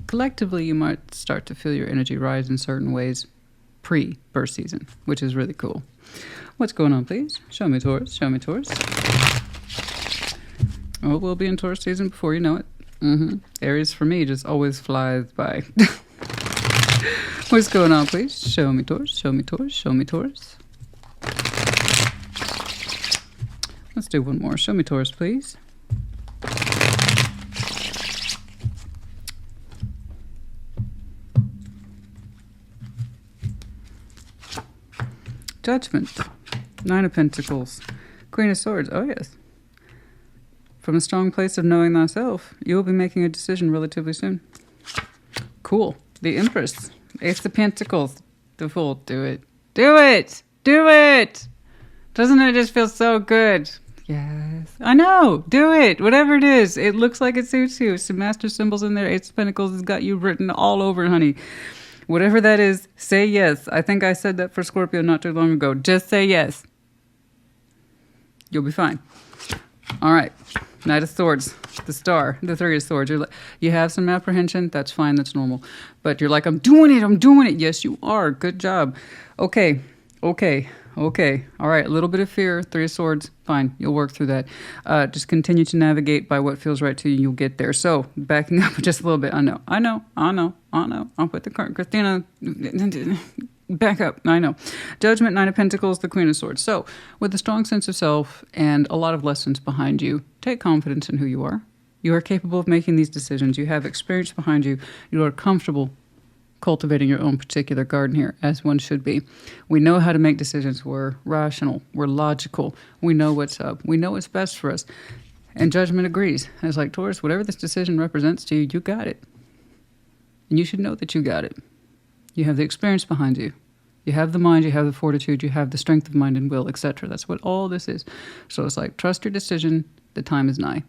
collectively you might start to feel your energy rise in certain ways pre-birth season, which is really cool. What's going on, please? Show me Taurus. Show me Taurus. Oh, we'll be in Taurus season before you know it. Aries for me just always flies by. What's going on, please? Show me Taurus. Show me Taurus. Show me Taurus. Let's do one more. Show me Taurus, please. Judgment. Nine of Pentacles. Queen of Swords. Oh, yes. From a strong place of knowing thyself, you will be making a decision relatively soon. Cool. The Empress. Ace of Pentacles. The Fool. Do it. Do it! Do it! Doesn't it just feel so good? Yes. I know. Do it. Whatever it is. It looks like it suits you. Some master symbols in there. Ace of Pentacles has got you written all over, honey. Whatever that is, say yes. I think I said that for Scorpio not too long ago. Just say yes. You'll be fine. All right. Knight of Swords, the star, the Three of Swords. You have some apprehension. That's fine. That's normal. But you're like, I'm doing it. I'm doing it. Yes, you are. Good job. Okay. Okay. Okay. All right. A little bit of fear. Three of Swords. Fine. You'll work through that. Just continue to navigate by what feels right to you. You'll get there. So backing up just a little bit. I know. I'll put the card. Christina, back up. I know. Judgment, Nine of Pentacles, the Queen of Swords. So with a strong sense of self and a lot of lessons behind you, take confidence in who you are. You are capable of making these decisions. You have experience behind you. You are comfortable cultivating your own particular garden here, as one should be. We know how to make decisions. We're rational. We're logical. We know what's up. We know what's best for us. And judgment agrees. It's like, Taurus, whatever this decision represents to you, you got it. And you should know that you got it. You have the experience behind you. You have the mind, you have the fortitude, you have the strength of mind and will, etc. That's what all this is. So it's like, trust your decision. The time is nigh.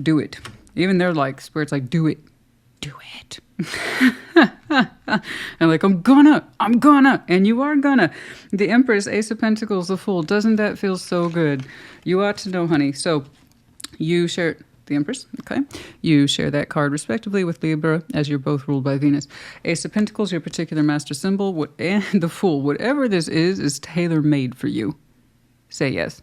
Do it. Even they're like, Spirit's like, do it. Do it. And like, I'm gonna. And you are gonna. The Empress, Ace of Pentacles, the Fool. Doesn't that feel so good? You ought to know, honey. So you share the Empress, okay? You share that card respectively with Libra, as you're both ruled by Venus. Ace of Pentacles, your particular master symbol, and the Fool. Whatever this is tailor-made for you. Say yes.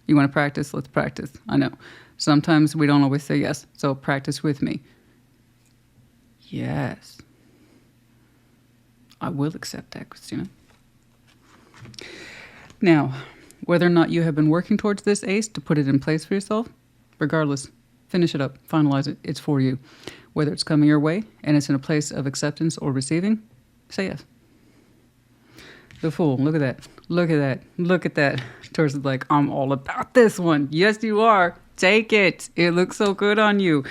You want to practice? Let's practice. I know. Sometimes we don't always say yes, so practice with me. Yes. I will accept that, Christina. Now, whether or not you have been working towards this ace to put it in place for yourself, regardless, finish it up, finalize it, it's for you. Whether it's coming your way and it's in a place of acceptance or receiving, say yes. The Fool, look at that. Look at that. Look at that. Taurus is like, I'm all about this one. Yes, you are. Take it. It looks so good on you.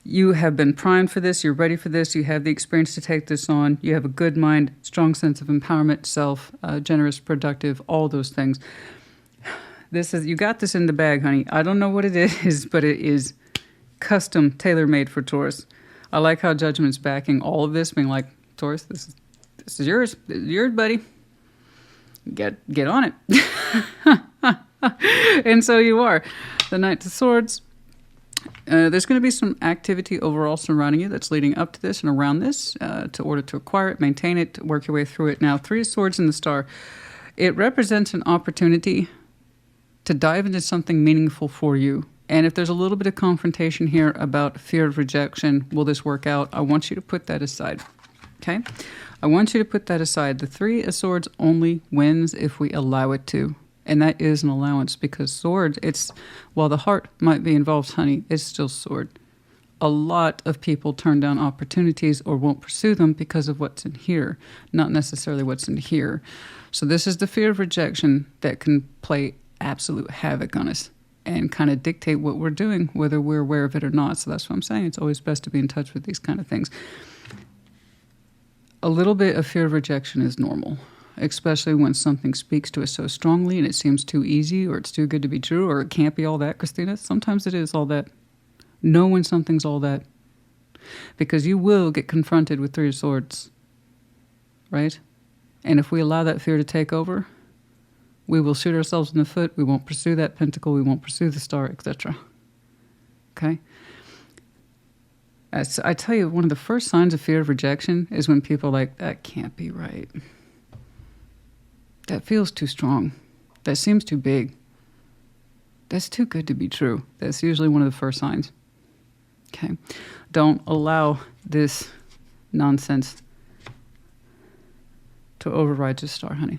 You have been primed for this. You're ready for this. You have the experience to take this on. You have a good mind, strong sense of empowerment, self, generous, productive, all those things. You got this in the bag, honey. I don't know what it is, but it is custom, tailor-made for Taurus. I like how Judgment's backing all of this, being like, Taurus, this is yours. This is yours, buddy. get on it. And so you are. The Knight of Swords. There's going to be some activity overall surrounding you that's leading up to this and around this to order to acquire it, maintain it, work your way through it. Now, Three of Swords in the Star. It represents an opportunity to dive into something meaningful for you. And if there's a little bit of confrontation here about fear of rejection, will this work out? I want you to put that aside. Okay? I want you to put that aside. The Three of Swords only wins if we allow it to. And that is an allowance, because sword, while the heart might be involved, honey, it's still sword. A lot of people turn down opportunities or won't pursue them because of what's in here, not necessarily what's in here. So this is the fear of rejection that can play absolute havoc on us and kind of dictate what we're doing, whether we're aware of it or not. So that's what I'm saying. It's always best to be in touch with these kind of things. A little bit of fear of rejection is normal, especially when something speaks to us so strongly and it seems too easy, or it's too good to be true, or it can't be all that, Christina. Sometimes it is all that. Know when something's all that. Because you will get confronted with Three of Swords, right? And if we allow that fear to take over, we will shoot ourselves in the foot. We won't pursue that pentacle. We won't pursue the star, etc. Okay? As I tell you, one of the first signs of fear of rejection is when people are like, that can't be right. That feels too strong. That seems too big. That's too good to be true. That's usually one of the first signs. Okay? Don't allow this nonsense to override your star, honey.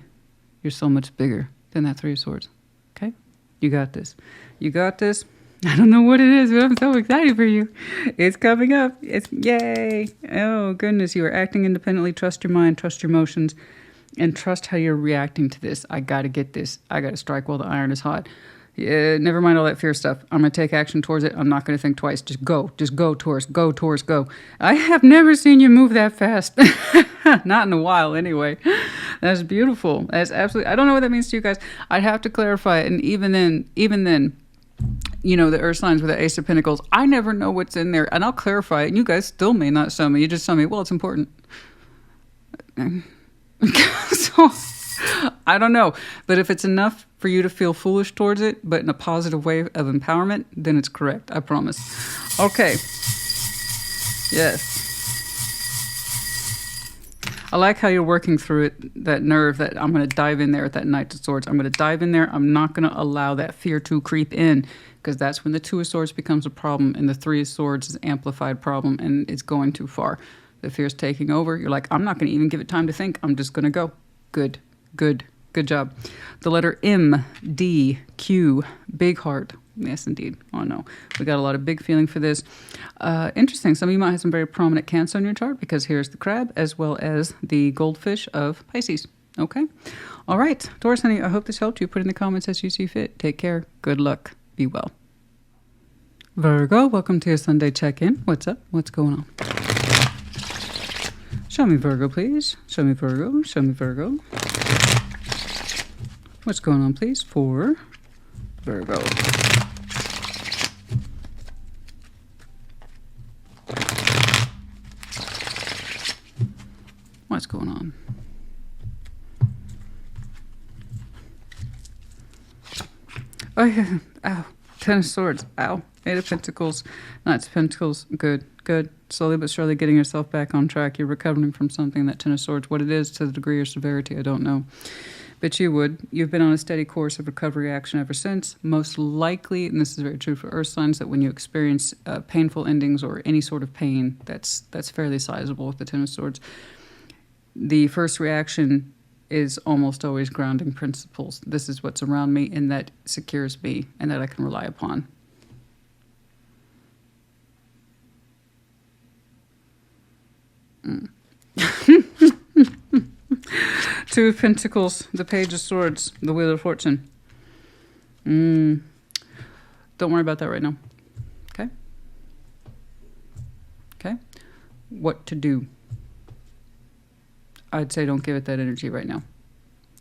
You're so much bigger than that Three of Swords. Okay? You got this. You got this. I don't know what it is, but I'm so excited for you. It's coming up. It's yay. Oh, goodness. You are acting independently. Trust your mind. Trust your emotions. And trust how you're reacting to this. I got to get this. I got to strike while the iron is hot. Yeah, never mind all that fear stuff. I'm going to take action towards it. I'm not going to think twice. Just go. Just go, Taurus. Go, Taurus, go. I have never seen you move that fast. Not in a while, anyway. That's beautiful. That's absolutely... I don't know what that means to you guys. I'd have to clarify it. And even then, you know, the earth signs with the Ace of Pentacles, I never know what's in there. And I'll clarify it. And you guys still may not show me. You just tell me, well, it's important. So, I don't know. But if it's enough for you to feel foolish towards it, but in a positive way of empowerment, then it's correct. I promise. Okay. Yes. I like how you're working through it, that nerve that I'm going to dive in there at that Knight of Swords. I'm going to dive in there. I'm not going to allow that fear to creep in, because that's when the Two of Swords becomes a problem and the Three of Swords is an amplified problem and it's going too far. The fear's taking over. You're like, I'm not going to even give it time to think. I'm just going to go. Good, good, good job. The letter M, D, Q, big heart. Yes, indeed. Oh, no. We got a lot of big feeling for this. Interesting. Some of you might have some very prominent Cancer on your chart, because here's the crab as well as the goldfish of Pisces. Okay? All right. Taurus, honey, I hope this helped you. Put in the comments as you see fit. Take care. Good luck. Be well. Virgo, welcome to your Sunday check-in. What's up? What's going on? Show me Virgo, please. Show me Virgo. Show me Virgo. What's going on, please, for Virgo? What's going on? Oh, yeah. Ow. Ten of Swords. Ow. Eight of Pentacles. Knights of Pentacles. Good. Good. Slowly but surely getting yourself back on track. You're recovering from something. That Ten of Swords. What it is, to the degree or severity, I don't know. But you would. You've been on a steady course of recovery action ever since. Most likely, and this is very true for earth signs, that when you experience painful endings or any sort of pain, that's fairly sizable with the Ten of Swords. The first reaction is almost always grounding principles. This is what's around me, and that secures me, and that I can rely upon. Two of Pentacles, the Page of Swords, the Wheel of Fortune. Don't worry about that right now. Okay? Okay? What to do? I'd say don't give it that energy right now.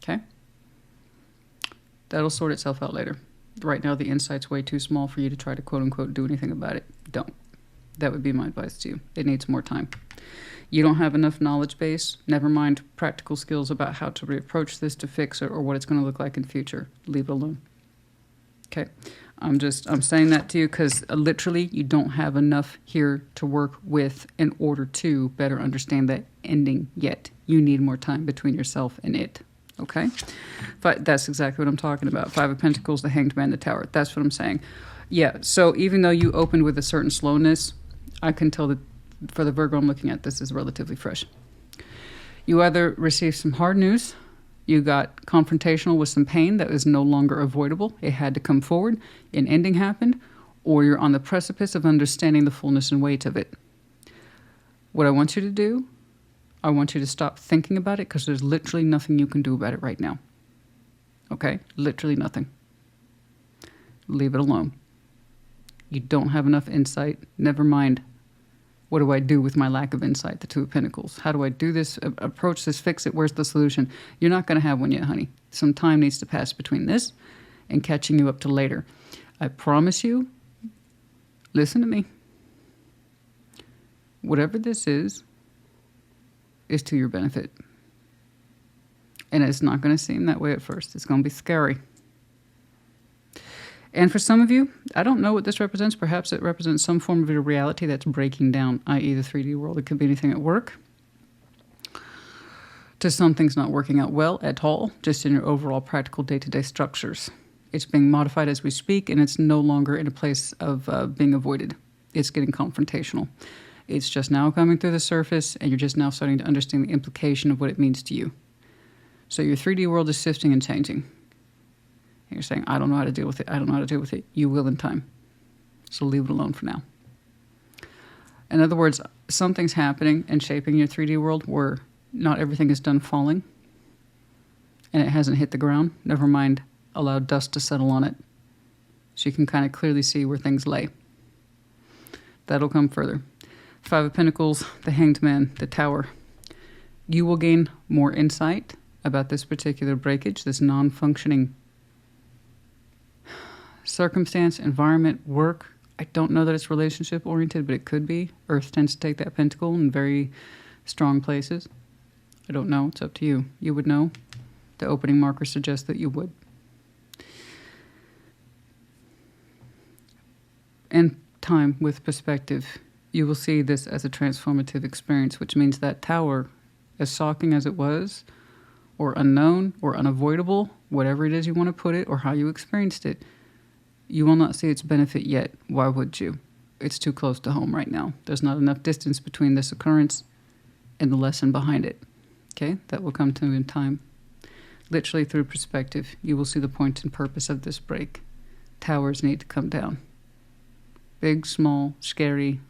Okay? That'll sort itself out later. Right now, the insight's way too small for you to try to quote-unquote do anything about it. Don't. That would be my advice to you. It needs more time. You don't have enough knowledge base. Never mind practical skills about how to reapproach this to fix it or what it's going to look like in future. Leave it alone. Okay? I'm saying that to you because literally you don't have enough here to work with in order to better understand that ending yet. You need more time between yourself and it. Okay? But that's exactly what I'm talking about. Five of Pentacles, the Hanged Man, the Tower. That's what I'm saying. Yeah, so even though you opened with a certain slowness, I can tell that for the Virgo I'm looking at, this is relatively fresh. You either received some hard news, you got confrontational with some pain that is no longer avoidable, it had to come forward, an ending happened, or you're on the precipice of understanding the fullness and weight of it. What I want you to do, I want you to stop thinking about it because there's literally nothing you can do about it right now. Okay? Literally nothing. Leave it alone. You don't have enough insight. Never mind. What do I do with my lack of insight? The Two of Pentacles. How do I do this? Approach this, fix it. Where's the solution? You're not going to have one yet, honey. Some time needs to pass between this and catching you up to later. I promise you, listen to me. Whatever this is to your benefit. And it's not going to seem that way at first. It's going to be scary. And for some of you, I don't know what this represents. Perhaps it represents some form of your reality that's breaking down, i.e. the 3D world. It could be anything at work, to something's not working out well at all, just in your overall practical day-to-day structures. It's being modified as we speak, and it's no longer in a place of being avoided. It's getting confrontational. It's just now coming through the surface, and you're just now starting to understand the implication of what it means to you. So your 3D world is shifting and changing. You're saying, I don't know how to deal with it. I don't know how to deal with it. You will in time. So leave it alone for now. In other words, something's happening and shaping your 3D world where not everything is done falling and it hasn't hit the ground. Never mind, allow dust to settle on it so you can kind of clearly see where things lay. That'll come further. Five of Pentacles, the Hanged Man, the Tower. You will gain more insight about this particular breakage, this non-functioning circumstance, environment, work. I don't know that it's relationship oriented, but it could be. Earth tends to take that pentacle in very strong places. I don't know. It's up to you. You would know. The opening marker suggests that you would. And time with perspective, you will see this as a transformative experience, which means that tower, as shocking as it was, or unknown, or unavoidable, whatever it is you want to put it, or how you experienced it, you will not see its benefit yet. Why would you? It's too close to home right now. There's not enough distance between this occurrence and the lesson behind it. Okay? That will come to in time. Literally through perspective, you will see the point and purpose of this break. Towers need to come down. Big, small, scary,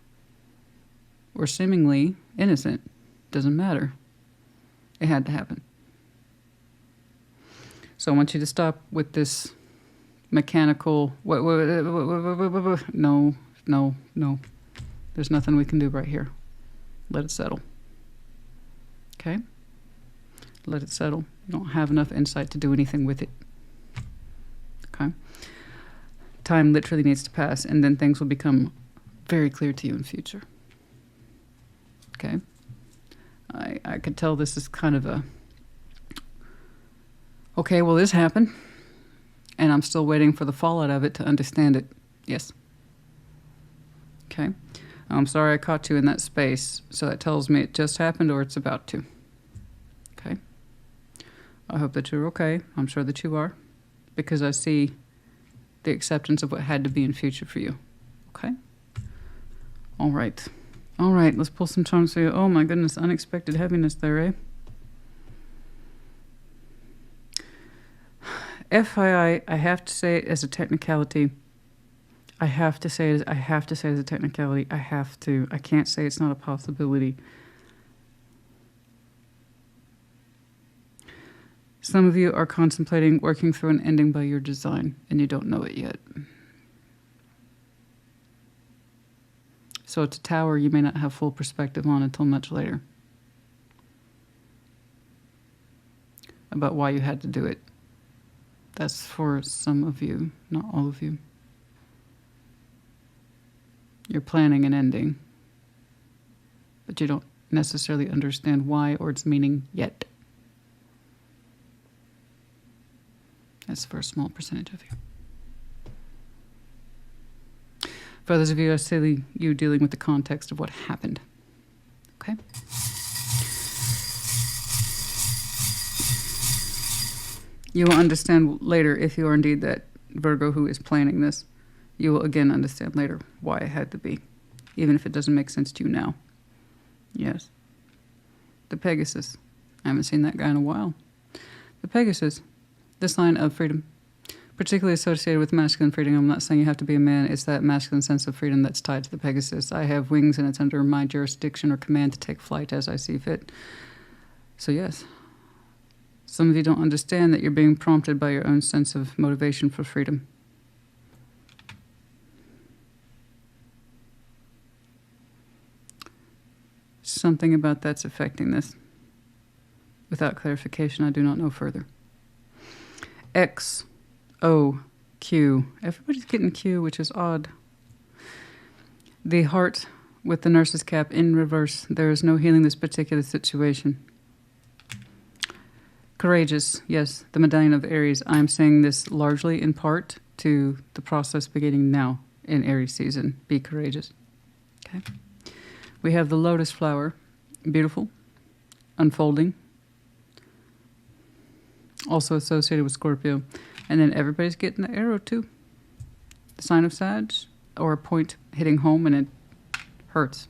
or seemingly innocent. Doesn't matter. It had to happen. So I want you to stop with this mechanical, no. There's nothing we can do right here. Let it settle. Okay? Let it settle. You don't have enough insight to do anything with it. Okay? Time literally needs to pass, and then things will become very clear to you in future. Okay? I could tell this is kind of a, okay, well, this happened, and I'm still waiting for the fallout of it to understand it. Yes. Okay. I'm sorry I caught you in that space, so that tells me it just happened or it's about to. Okay. I hope that you're okay. I'm sure that you are, because I see the acceptance of what had to be in future for you. Okay? All right. All right, let's pull some charms for you. Oh my goodness, unexpected heaviness there, eh? FYI, I have to say it as a technicality. I have to say it as a technicality. I have to. I can't say it's not a possibility. Some of you are contemplating working through an ending by your design, and you don't know it yet. So it's a tower you may not have full perspective on until much later. About why you had to do it. That's for some of you, not all of you. You're planning an ending, but you don't necessarily understand why or its meaning yet. That's for a small percentage of you. For others of you, I see you dealing with the context of what happened. Okay? You will understand later, if you are indeed that Virgo who is planning this, you will again understand later why it had to be, even if it doesn't make sense to you now. Yes. The Pegasus. I haven't seen that guy in a while. The Pegasus, the sign of freedom, particularly associated with masculine freedom. I'm not saying you have to be a man. It's that masculine sense of freedom that's tied to the Pegasus. I have wings and it's under my jurisdiction or command to take flight as I see fit. So yes. Some of you don't understand that you're being prompted by your own sense of motivation for freedom. Something about that's affecting this. Without clarification, I do not know further. X, O, Q. Everybody's getting Q, which is odd. The heart with the nurse's cap in reverse. There is no healing this particular situation. Courageous, yes, the medallion of Aries. I'm saying this largely in part to the process beginning now in Aries season. Be courageous. Okay. We have the lotus flower, beautiful, unfolding, also associated with Scorpio. And then everybody's getting the arrow too. The sign of Sag, or a point hitting home and it hurts.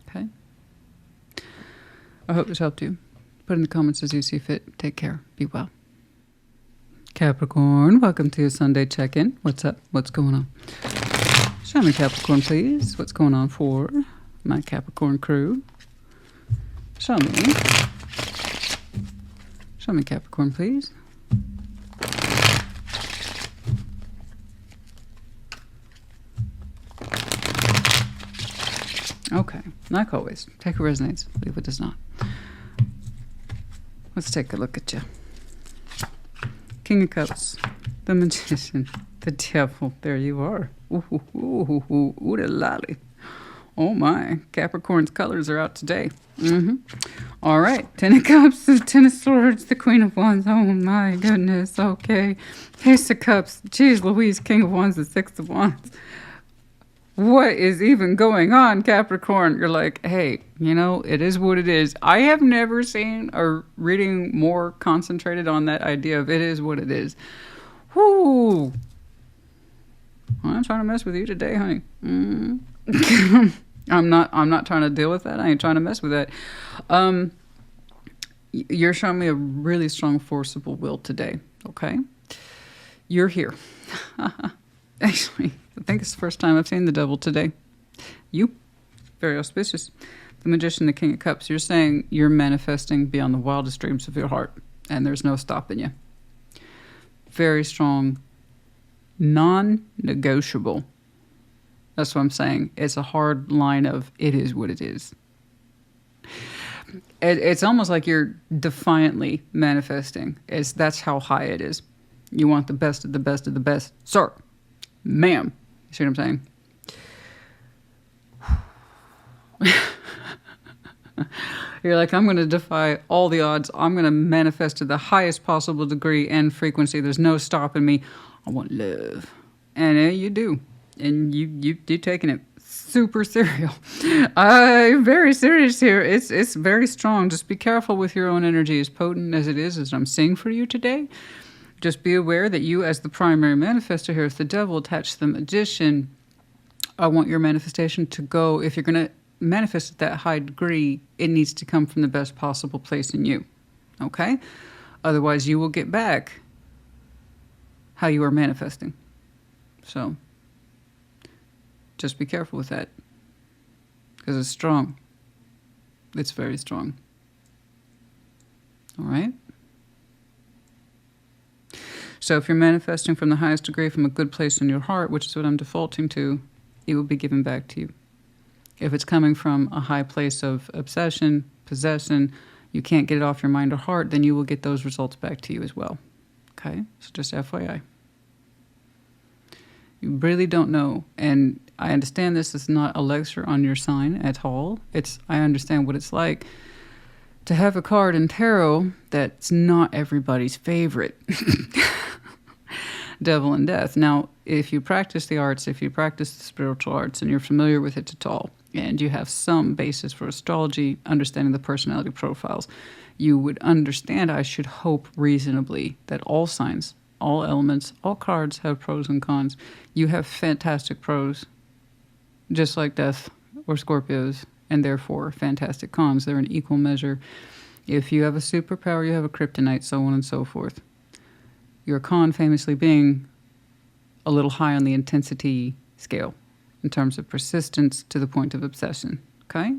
Okay? I hope this helped you. Put in the comments as you see fit. Take care. Be well. Capricorn, welcome to your Sunday check-in. What's up? What's going on? Show me Capricorn, please. What's going on for my Capricorn crew? Show me. Show me Capricorn, please. Okay, like always, take what resonates, leave what does not. Let's take a look at you. King of Cups, the Magician, the Devil. There you are. Ooh, ooh, ooh, ooh, ooh, the lolly. Oh my, Capricorn's colors are out today. All right, Ten of Cups, the Ten of Swords, the Queen of Wands. Oh my goodness, okay. Ace of Cups, geez Louise, King of Wands, the Six of Wands. What is even going on, Capricorn? You're like, hey, you know, it is what it is. I have never seen a reading more concentrated on that idea of it is what it is. Whoo! I'm trying to mess with you today, honey. I'm not trying to deal with that. I ain't trying to mess with that. You're showing me a really strong, forcible will today, okay? You're here. Actually, I think it's the first time I've seen the Devil today. You, very auspicious. The Magician, the King of Cups. You're saying you're manifesting beyond the wildest dreams of your heart, and there's no stopping you. Very strong, non-negotiable. That's what I'm saying. It's a hard line of it is what it is. It's almost like you're defiantly manifesting. That's how high it is. You want the best of the best of the best. Sir, ma'am. You see what I'm saying? You're like, I'm going to defy all the odds. I'm going to manifest to the highest possible degree and frequency. There's no stopping me. I want love. And you do. And you're taking it super serial. Very serious here. It's very strong. Just be careful with your own energy. As potent as it is, as I'm seeing for you today, just be aware that you, as the primary manifestor here, is the Devil attached to the Magician. I want your manifestation to go, if you're going to manifest at that high degree, it needs to come from the best possible place in you. Okay? Otherwise, you will get back how you are manifesting. So, just be careful with that. Because it's strong. It's very strong. All right? So if you're manifesting from the highest degree from a good place in your heart, which is what I'm defaulting to, it will be given back to you. If it's coming from a high place of obsession, possession, you can't get it off your mind or heart, then you will get those results back to you as well. Okay? So just FYI. You really don't know. And I understand this is not a lecture on your sign at all. I understand what it's like to have a card in tarot that's not everybody's favorite. Devil and Death. Now, if you practice the arts, if you practice the spiritual arts, and you're familiar with it at all, and you have some basis for astrology, understanding the personality profiles, you would understand, I should hope reasonably, that all signs, all elements, all cards have pros and cons. You have fantastic pros, just like Death or Scorpios, and therefore fantastic cons. They're in equal measure. If you have a superpower, you have a kryptonite, so on and so forth. Your con famously being a little high on the intensity scale in terms of persistence to the point of obsession, okay?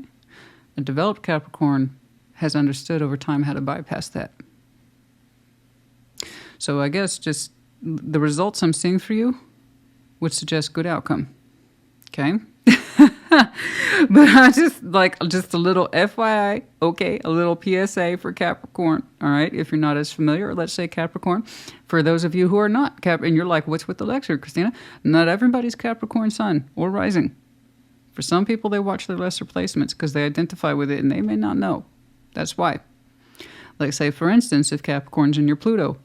A developed Capricorn has understood over time how to bypass that. So I guess just the results I'm seeing for you would suggest good outcome, okay? But I just a little FYI, okay, a little PSA for Capricorn, all right? If you're not as familiar, or let's say Capricorn, for those of you who are not and you're like, what's with the lecture, Christina? Not everybody's Capricorn sun or rising. For some people, they watch their lesser placements because they identify with it and they may not know. That's why. Like say, for instance, if Capricorn's in your Pluto,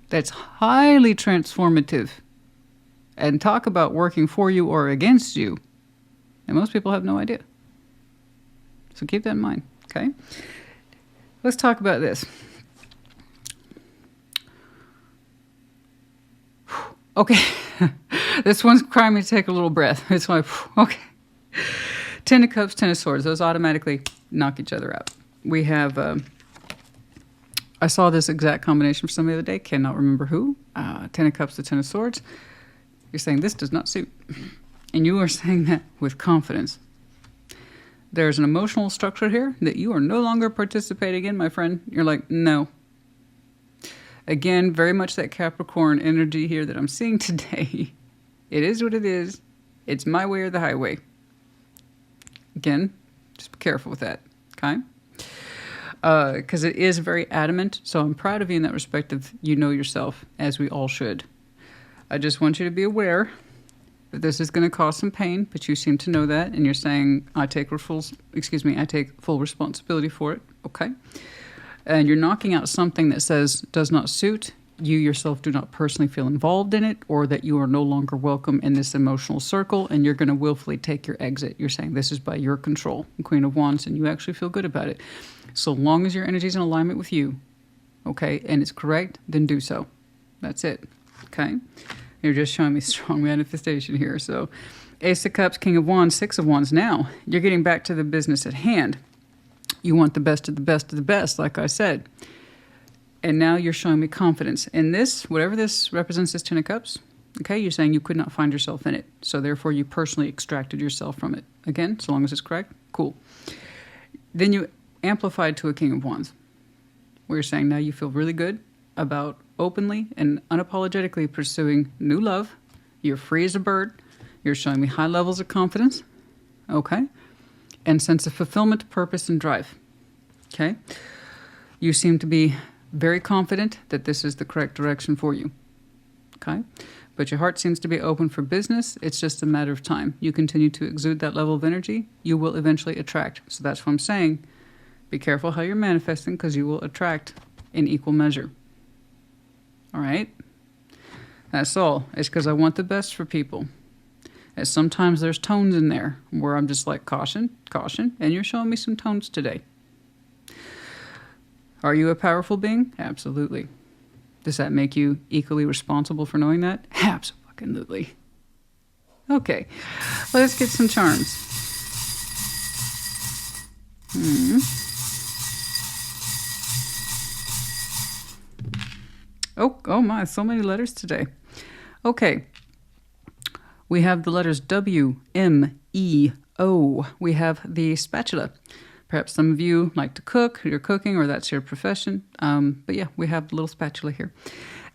that's highly transformative. And talk about working for you or against you. And most people have no idea. So keep that in mind, okay? Let's talk about this. Okay. This one's crying me to take a little breath. It's like, okay. 10 of Cups, 10 of Swords. Those automatically knock each other out. We have, I saw this exact combination for somebody the other day. Cannot remember who. 10 of Cups to 10 of Swords. You're saying this does not suit. And you are saying that with confidence. There's an emotional structure here that you are no longer participating in, my friend. You're like, no. Again, very much that Capricorn energy here that I'm seeing today. It is what it is. It's my way or the highway. Again, just be careful with that, okay? Because it is very adamant. So I'm proud of you in that respect of you know yourself, as we all should. I just want you to be aware that this is going to cause some pain, but you seem to know that, and you're saying, I take full responsibility for it, okay? And you're knocking out something that says does not suit, you yourself do not personally feel involved in it, or that you are no longer welcome in this emotional circle, and you're going to willfully take your exit. You're saying this is by your control, Queen of Wands, and you actually feel good about it. So long as your energy is in alignment with you, okay, and it's correct, then do so. That's it. Okay, you're just showing me strong manifestation here. So Ace of Cups, King of Wands, Six of Wands. Now you're getting back to the business at hand. You want the best of the best of the best, like I said. And now you're showing me confidence. In this, whatever this represents, this 10 of Cups, okay, you're saying you could not find yourself in it. So therefore you personally extracted yourself from it. Again, so long as it's correct, cool. Then you amplified to a King of Wands, where you're saying now you feel really good about openly and unapologetically pursuing new love. You're free as a bird. You're showing me high levels of confidence, okay, and sense of fulfillment, purpose, and drive, okay? You seem to be very confident that this is the correct direction for you, okay? But your heart seems to be open for business. It's just a matter of time. You continue to exude that level of energy, you will eventually attract. So that's what I'm saying. Be careful how you're manifesting, because you will attract in equal measure. All right? That's all. It's because I want the best for people. And sometimes there's tones in there where I'm just like, caution, caution, and you're showing me some tones today. Are you a powerful being? Absolutely. Does that make you equally responsible for knowing that? Absolutely. Okay, let's get some charms. Oh my, so many letters today. Okay. We have the letters W, M, E, O. We have the spatula. Perhaps some of you like to cook, you're cooking, or that's your profession. But yeah, we have the little spatula here.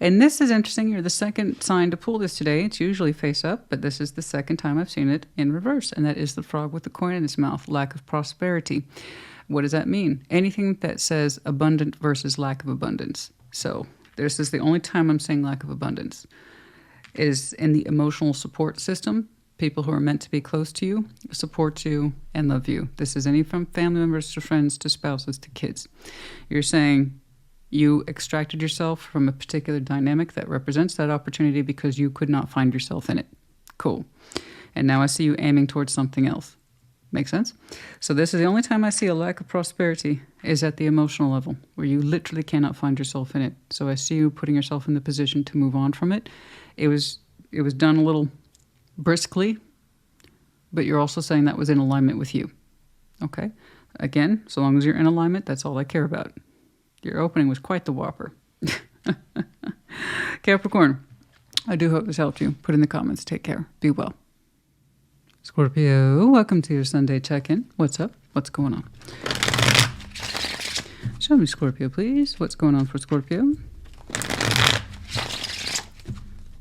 And this is interesting. You're the second sign to pull this today. It's usually face up, but this is the second time I've seen it in reverse. And that is the frog with the coin in its mouth, lack of prosperity. What does that mean? Anything that says abundant versus lack of abundance. So this is the only time I'm saying lack of abundance. is in the emotional support system. People who are meant to be close to you, support you, and love you. This is any from family members to friends to spouses to kids. You're saying you extracted yourself from a particular dynamic that represents that opportunity because you could not find yourself in it. Cool. And now I see you aiming towards something else. Make sense? So this is the only time I see a lack of prosperity is at the emotional level, where you literally cannot find yourself in it. So I see you putting yourself in the position to move on from it. It was done a little briskly, but you're also saying that was in alignment with you. Okay? Again, so long as you're in alignment, that's all I care about. Your opening was quite the whopper. Capricorn, I do hope this helped you. Put in the comments. Take care. Be well. Scorpio, welcome to your Sunday check-in. What's up? What's going on? Show me Scorpio, please. What's going on for Scorpio?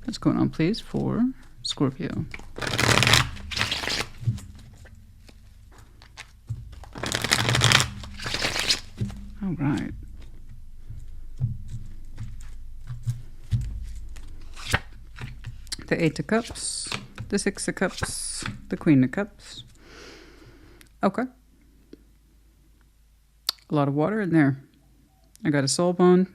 What's going on, please, for Scorpio? All right. The 8 of Cups, the 6 of Cups, the Queen of Cups. Okay. A lot of water in there. I got a soul bond.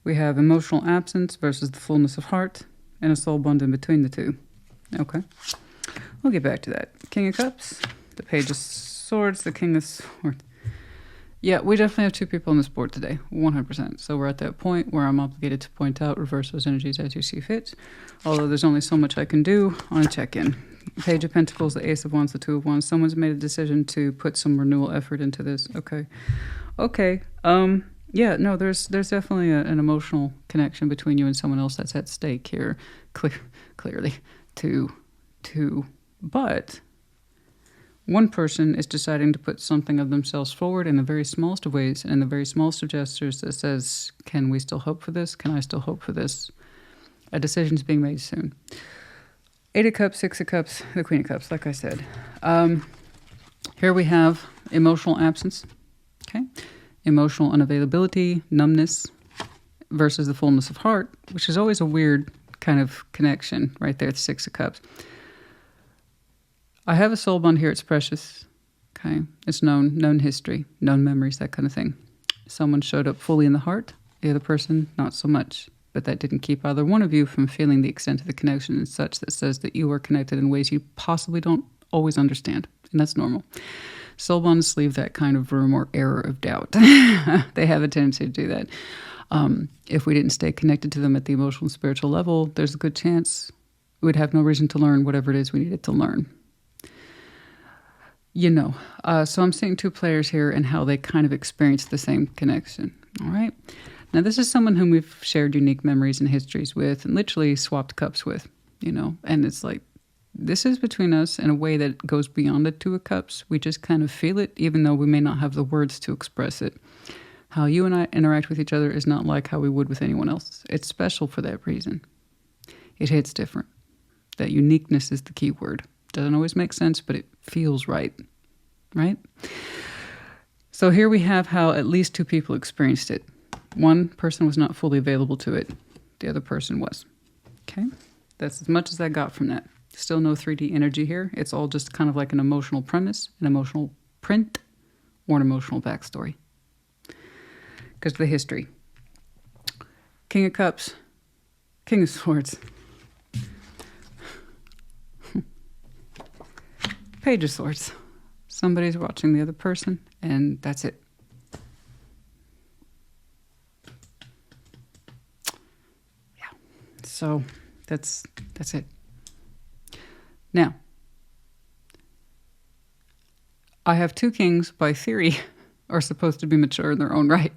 We have emotional absence versus the fullness of heart, and a soul bond in between the two. Okay. We'll get back to that. King of Cups, the Page of Swords, the King of Swords. Yeah, we definitely have two people on this board today, 100%. So we're at that point where I'm obligated to point out, reverse those energies as you see fit. Although there's only so much I can do on a check-in. Page of Pentacles, the Ace of Wands, the Two of Wands. Someone's made a decision to put some renewal effort into this. Okay. Okay. Yeah, no, there's definitely an emotional connection between you and someone else that's at stake here. Clearly. But one person is deciding to put something of themselves forward in the very smallest of ways and in the very smallest of gestures that says, can we still hope for this? Can I still hope for this? A decision's being made soon. 8 of Cups, 6 of Cups, the Queen of Cups, like I said. Here we have emotional absence, okay? Emotional unavailability, numbness, versus the fullness of heart, which is always a weird kind of connection right there, the 6 of Cups. I have a soul bond here, it's precious, okay? It's known history, known memories, that kind of thing. Someone showed up fully in the heart, the other person, not so much. But that didn't keep either one of you from feeling the extent of the connection and such that says that you are connected in ways you possibly don't always understand. And that's normal. Soul bonds leave that kind of room or error of doubt. They have a tendency to do that. If we didn't stay connected to them at the emotional and spiritual level, there's a good chance we'd have no reason to learn whatever it is we needed to learn. You know, so I'm seeing two players here and how they kind of experience the same connection. All right. Now, this is someone whom we've shared unique memories and histories with and literally swapped cups with, you know, and it's like, this is between us in a way that goes beyond the 2 of Cups. We just kind of feel it, even though we may not have the words to express it. How you and I interact with each other is not like how we would with anyone else. It's special for that reason. It hits different. That uniqueness is the key word. Doesn't always make sense, but it feels right, right? So here we have how at least 2 people experienced it. One person was not fully available to it. The other person was. Okay? That's as much as I got from that. Still no 3D energy here. It's all just kind of like an emotional premise, an emotional print, or an emotional backstory. Because of the history. King of Cups. King of Swords. Page of Swords. Somebody's watching the other person, and that's it. So that's it. Now, I have 2 kings by theory are supposed to be mature in their own right.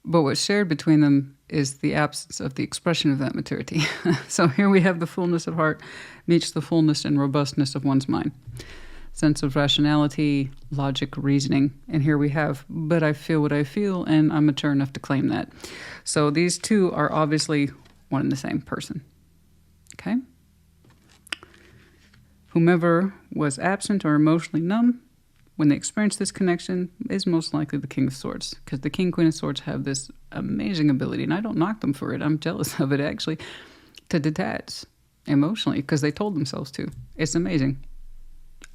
But what's shared between them is the absence of the expression of that maturity. So here we have the fullness of heart meets the fullness and robustness of one's mind. Sense of rationality, logic, reasoning. And here we have, but I feel what I feel, and I'm mature enough to claim that. So these 2 are obviously one and the same person. Okay? Whomever was absent or emotionally numb when they experience this connection, is most likely the King of Swords. Because the King, Queen of Swords have this amazing ability, and I don't knock them for it. I'm jealous of it, actually, to detach emotionally because they told themselves to. It's amazing.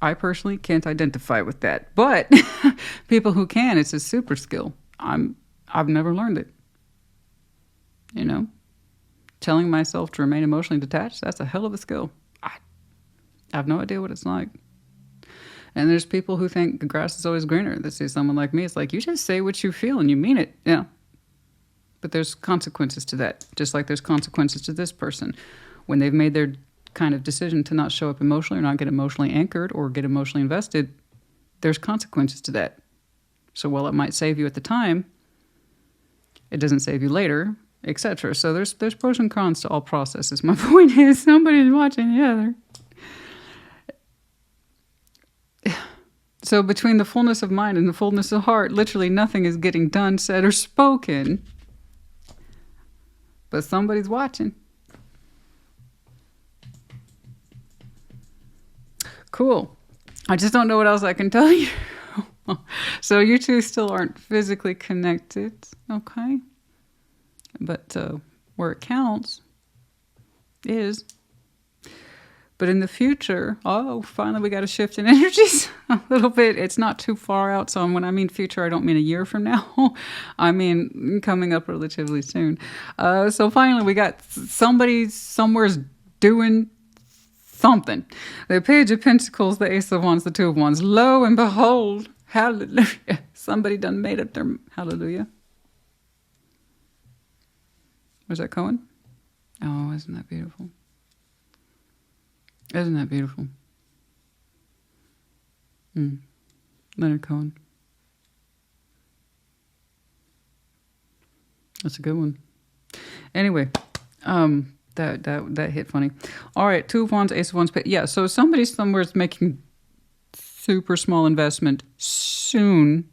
I personally can't identify with that. But people who can, it's a super skill. I've never learned it. You know? Telling myself to remain emotionally detached, that's a hell of a skill. I have no idea what it's like. And there's people who think the grass is always greener. They see someone like me, it's like, you just say what you feel and you mean it. Yeah. But there's consequences to that. Just like there's consequences to this person. When they've made their kind of decision to not show up emotionally or not get emotionally anchored or get emotionally invested, there's consequences to that. So while it might save you at the time, it doesn't save you later, etc. So there's pros and cons to all processes. My point is, somebody's watching. Yeah, so between the fullness of mind and the fullness of heart, literally nothing is getting done, said, or spoken. But somebody's watching. Cool. I just don't know what else I can tell you. So you two still aren't physically connected, okay? But where it counts is... But in the future, finally we got a shift in energies a little bit. It's not too far out. So when I mean future, I don't mean a year from now. I mean coming up relatively soon. So finally we got somebody somewhere's doing something. The Page of Pentacles, the Ace of Wands, the Two of Wands. Lo and behold, hallelujah. Somebody done made up their hallelujah. Was that Cohen? Oh, isn't that beautiful? Isn't that beautiful? Leonard Cohen. That's a good one. Anyway, that hit funny. All right, Two of Wands, Ace of Wands. Yeah, so somebody somewhere is making super small investment soon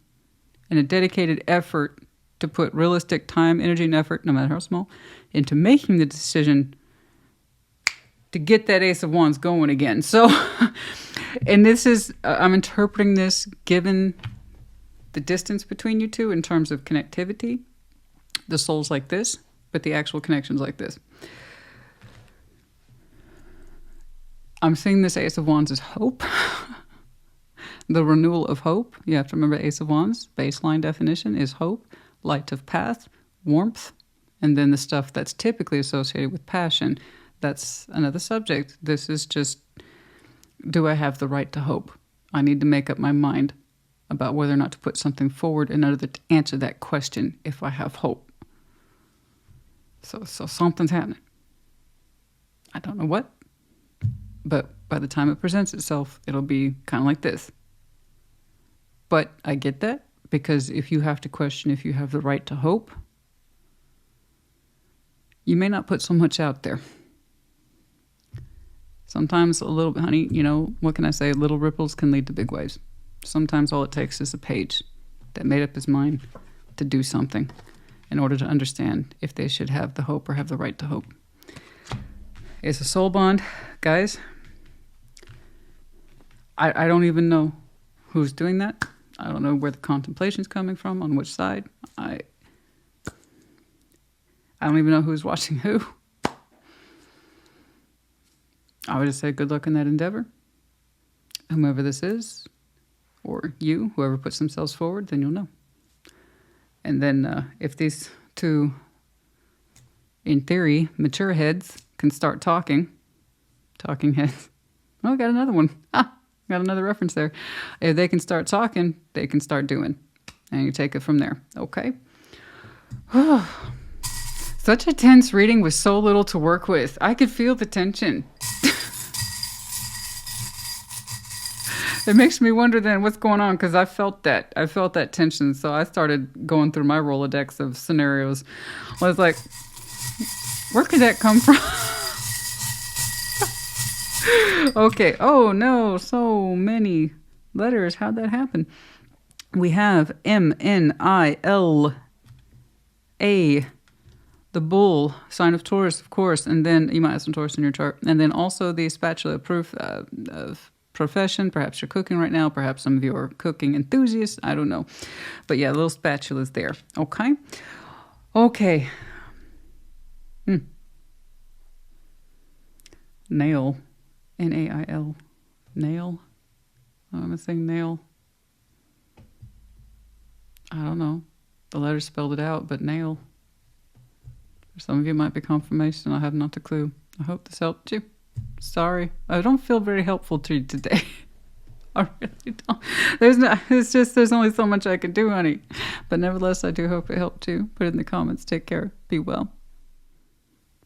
and a dedicated effort to put realistic time, energy, and effort, no matter how small, into making the decision to get that Ace of Wands going again. So, and this is, I'm interpreting this given the distance between you two in terms of connectivity. The soul's like this, but the actual connection's like this. I'm seeing this Ace of Wands as hope. The renewal of hope. You have to remember Ace of Wands, baseline definition is hope, light of path, warmth, and then the stuff that's typically associated with passion. That's another subject. This is just, do I have the right to hope? I need to make up my mind about whether or not to put something forward in order to answer that question if I have hope. So something's happening. I don't know what, but by the time it presents itself, it'll be kind of like this. But I get that, because if you have to question if you have the right to hope, you may not put so much out there. Sometimes a little bit, honey, you know, what can I say? Little ripples can lead to big waves. Sometimes all it takes is a page that made up his mind to do something in order to understand if they should have the hope or have the right to hope. It's a soul bond. Guys, I don't even know who's doing that. I don't know where the contemplation's coming from, on which side. I don't even know who's watching who. I would just say good luck in that endeavor. Whomever this is, or you, whoever puts themselves forward, then you'll know. And then if these two, in theory, mature heads can start talking heads. Oh, I got another one. Got another reference there. If they can start talking, they can start doing. And you take it from there. Okay? Such a tense reading with so little to work with. I could feel the tension. It makes me wonder then what's going on, because I felt that. I felt that tension. So I started going through my Rolodex of scenarios. I was like, where could that come from? Okay. Oh, no. So many letters. How'd that happen? We have M-N-I-L-A, the bull, sign of Taurus, of course. And then you might have some Taurus in your chart. And then also the spatula proof profession. Perhaps you're cooking right now. Perhaps some of you are cooking enthusiasts. I don't know. But yeah, little spatulas there. Okay. Okay. Nail. N-A-I-L. Nail. I'm going to say nail. I don't know. The letters spelled it out, but nail. For some of you it might be confirmation. I have not a clue. I hope this helped you. Sorry. I don't feel very helpful to you today. I really don't. There's only so much I can do, honey. But nevertheless, I do hope it helped you. Put it in the comments. Take care. Be well.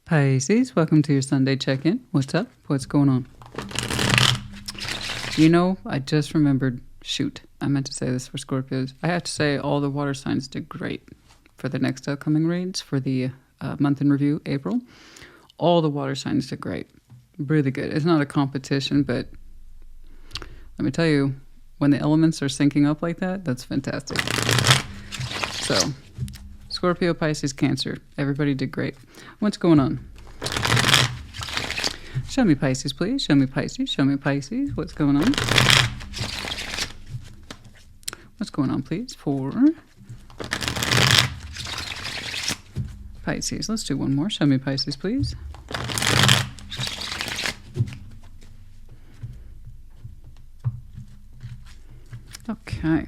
Pisces, welcome to your Sunday check-in. What's up? What's going on? You know, I just remembered. Shoot, I meant to say this for Scorpios. I have to say all the water signs did great for the next upcoming reads for the month in review, April. All the water signs did great. Really good. It's not a competition, but let me tell you, when the elements are syncing up like that, that's fantastic. So, Scorpio, Pisces, Cancer. Everybody did great. What's going on? Show me Pisces, please. Show me Pisces. Show me Pisces. What's going on? What's going on, please? For Pisces. Let's do one more. Show me Pisces, please. Okay.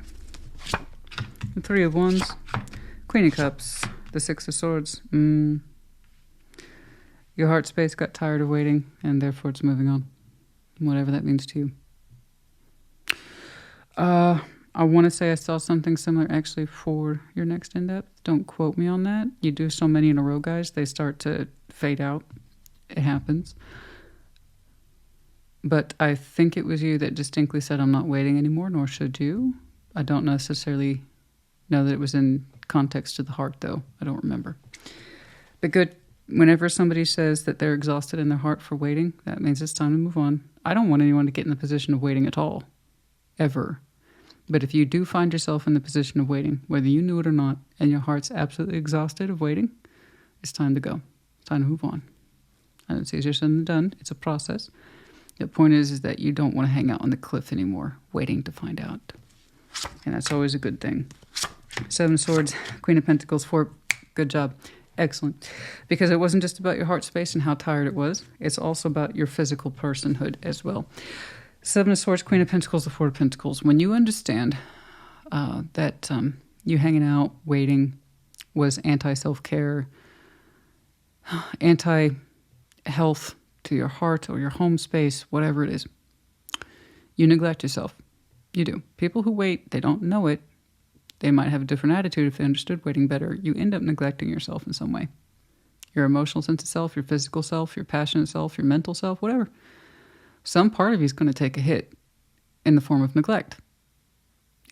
The Three of Wands. Queen of Cups. The Six of Swords. Your heart space got tired of waiting, and therefore it's moving on. Whatever that means to you. I want to say I saw something similar actually for your next in-depth. Don't quote me on that. You do so many in a row, guys, they start to fade out. It happens. But I think it was you that distinctly said, I'm not waiting anymore, nor should you. I don't necessarily know that it was in context to the heart, though. I don't remember. But good. Whenever somebody says that they're exhausted in their heart for waiting, that means it's time to move on. I don't want anyone to get in the position of waiting at all. Ever. But if you do find yourself in the position of waiting, whether you knew it or not, and your heart's absolutely exhausted of waiting, it's time to go. It's time to move on. And it's easier said than done. It's a process. The point is that you don't want to hang out on the cliff anymore, waiting to find out. And that's always a good thing. Seven of Swords, Queen of Pentacles, 4. Good job. Excellent. Because it wasn't just about your heart space and how tired it was. It's also about your physical personhood as well. Seven of Swords, Queen of Pentacles, the Four of Pentacles. When you understand that you hanging out, waiting, was anti-self-care, anti-health to your heart or your home space, whatever it is, you neglect yourself. You do. People who wait, they don't know it. They might have a different attitude if they understood waiting better. You end up neglecting yourself in some way. Your emotional sense of self, your physical self, your passionate self, your mental self, whatever. Some part of you is going to take a hit in the form of neglect.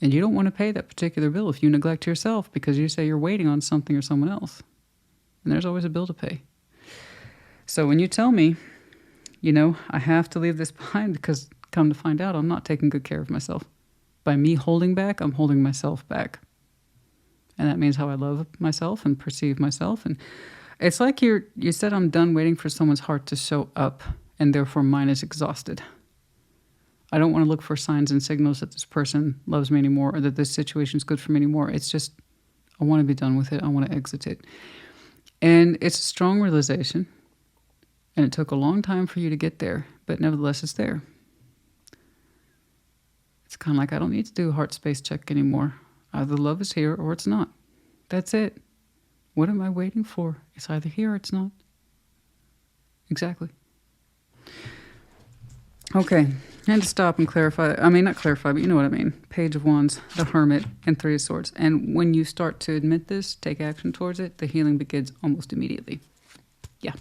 And you don't want to pay that particular bill if you neglect yourself because you say you're waiting on something or someone else. And there's always a bill to pay. So when you tell me, you know, I have to leave this behind because come to find out, I'm not taking good care of myself. By me holding back, I'm holding myself back. And that means how I love myself and perceive myself. And it's like you said, I'm done waiting for someone's heart to show up, and therefore mine is exhausted. I don't want to look for signs and signals that this person loves me anymore or that this situation is good for me anymore. It's just, I want to be done with it. I want to exit it. And it's a strong realization. And it took a long time for you to get there, but nevertheless, it's there. It's kind of like, I don't need to do a heart space check anymore. Either love is here or it's not. That's it. What am I waiting for? It's either here or it's not. Exactly. Okay, and to stop and clarify, I mean, not clarify, but you know what I mean. Page of Wands, the Hermit, and Three of Swords. And when you start to admit this, take action towards it, the healing begins almost immediately. Yeah.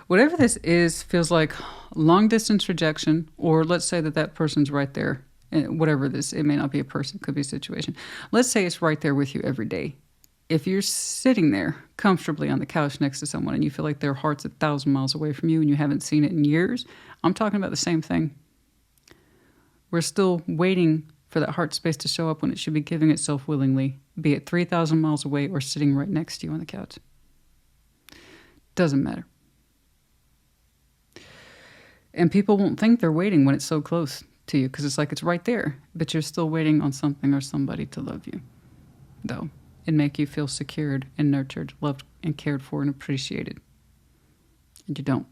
Whatever this is, feels like long distance rejection, or let's say that person's right there. Whatever this, it may not be a person, it could be a situation. Let's say it's right there with you every day. If you're sitting there comfortably on the couch next to someone and you feel like their heart's 1,000 miles away from you and you haven't seen it in years, I'm talking about the same thing. We're still waiting for that heart space to show up when it should be giving itself willingly, be it 3,000 miles away or sitting right next to you on the couch. Doesn't matter. And people won't think they're waiting when it's so close to you, because it's like it's right there, but you're still waiting on something or somebody to love you, though, and make you feel secured and nurtured, loved and cared for and appreciated. And you don't.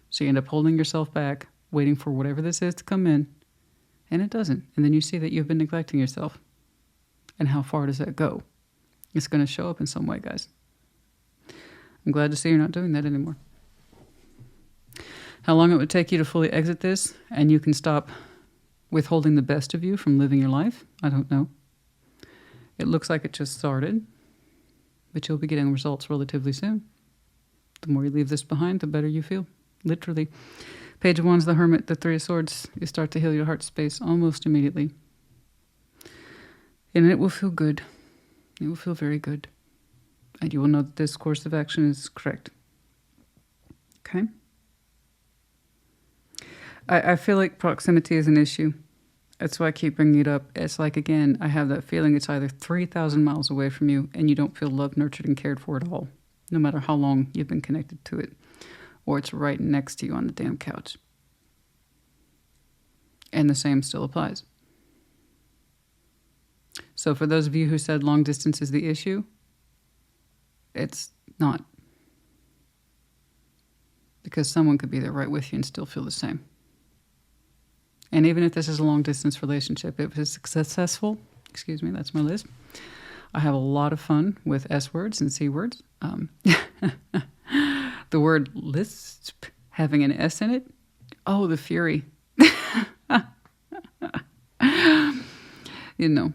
So you end up holding yourself back, waiting for whatever this is to come in, and it doesn't. And then you see that you've been neglecting yourself. And how far does that go? It's going to show up in some way, guys. I'm glad to see you're not doing that anymore. How long it would take you to fully exit this and you can stop withholding the best of you from living your life, I don't know. It looks like it just started, but you'll be getting results relatively soon. The more you leave this behind, the better you feel. Literally. Page of Wands, the Hermit, the Three of Swords. You start to heal your heart space almost immediately. And it will feel good. It will feel very good. And you will know that this course of action is correct. Okay? I feel like proximity is an issue. That's why I keep bringing it up. It's like, again, I have that feeling it's either 3,000 miles away from you and you don't feel loved, nurtured, and cared for at all, no matter how long you've been connected to it, or it's right next to you on the damn couch. And the same still applies. So for those of you who said long distance is the issue, it's not. Because someone could be there right with you and still feel the same. And even if this is a long-distance relationship, if it's successful, excuse me, that's my list. I have a lot of fun with S words and C words. The word lisp having an S in it. Oh, the fury. You know.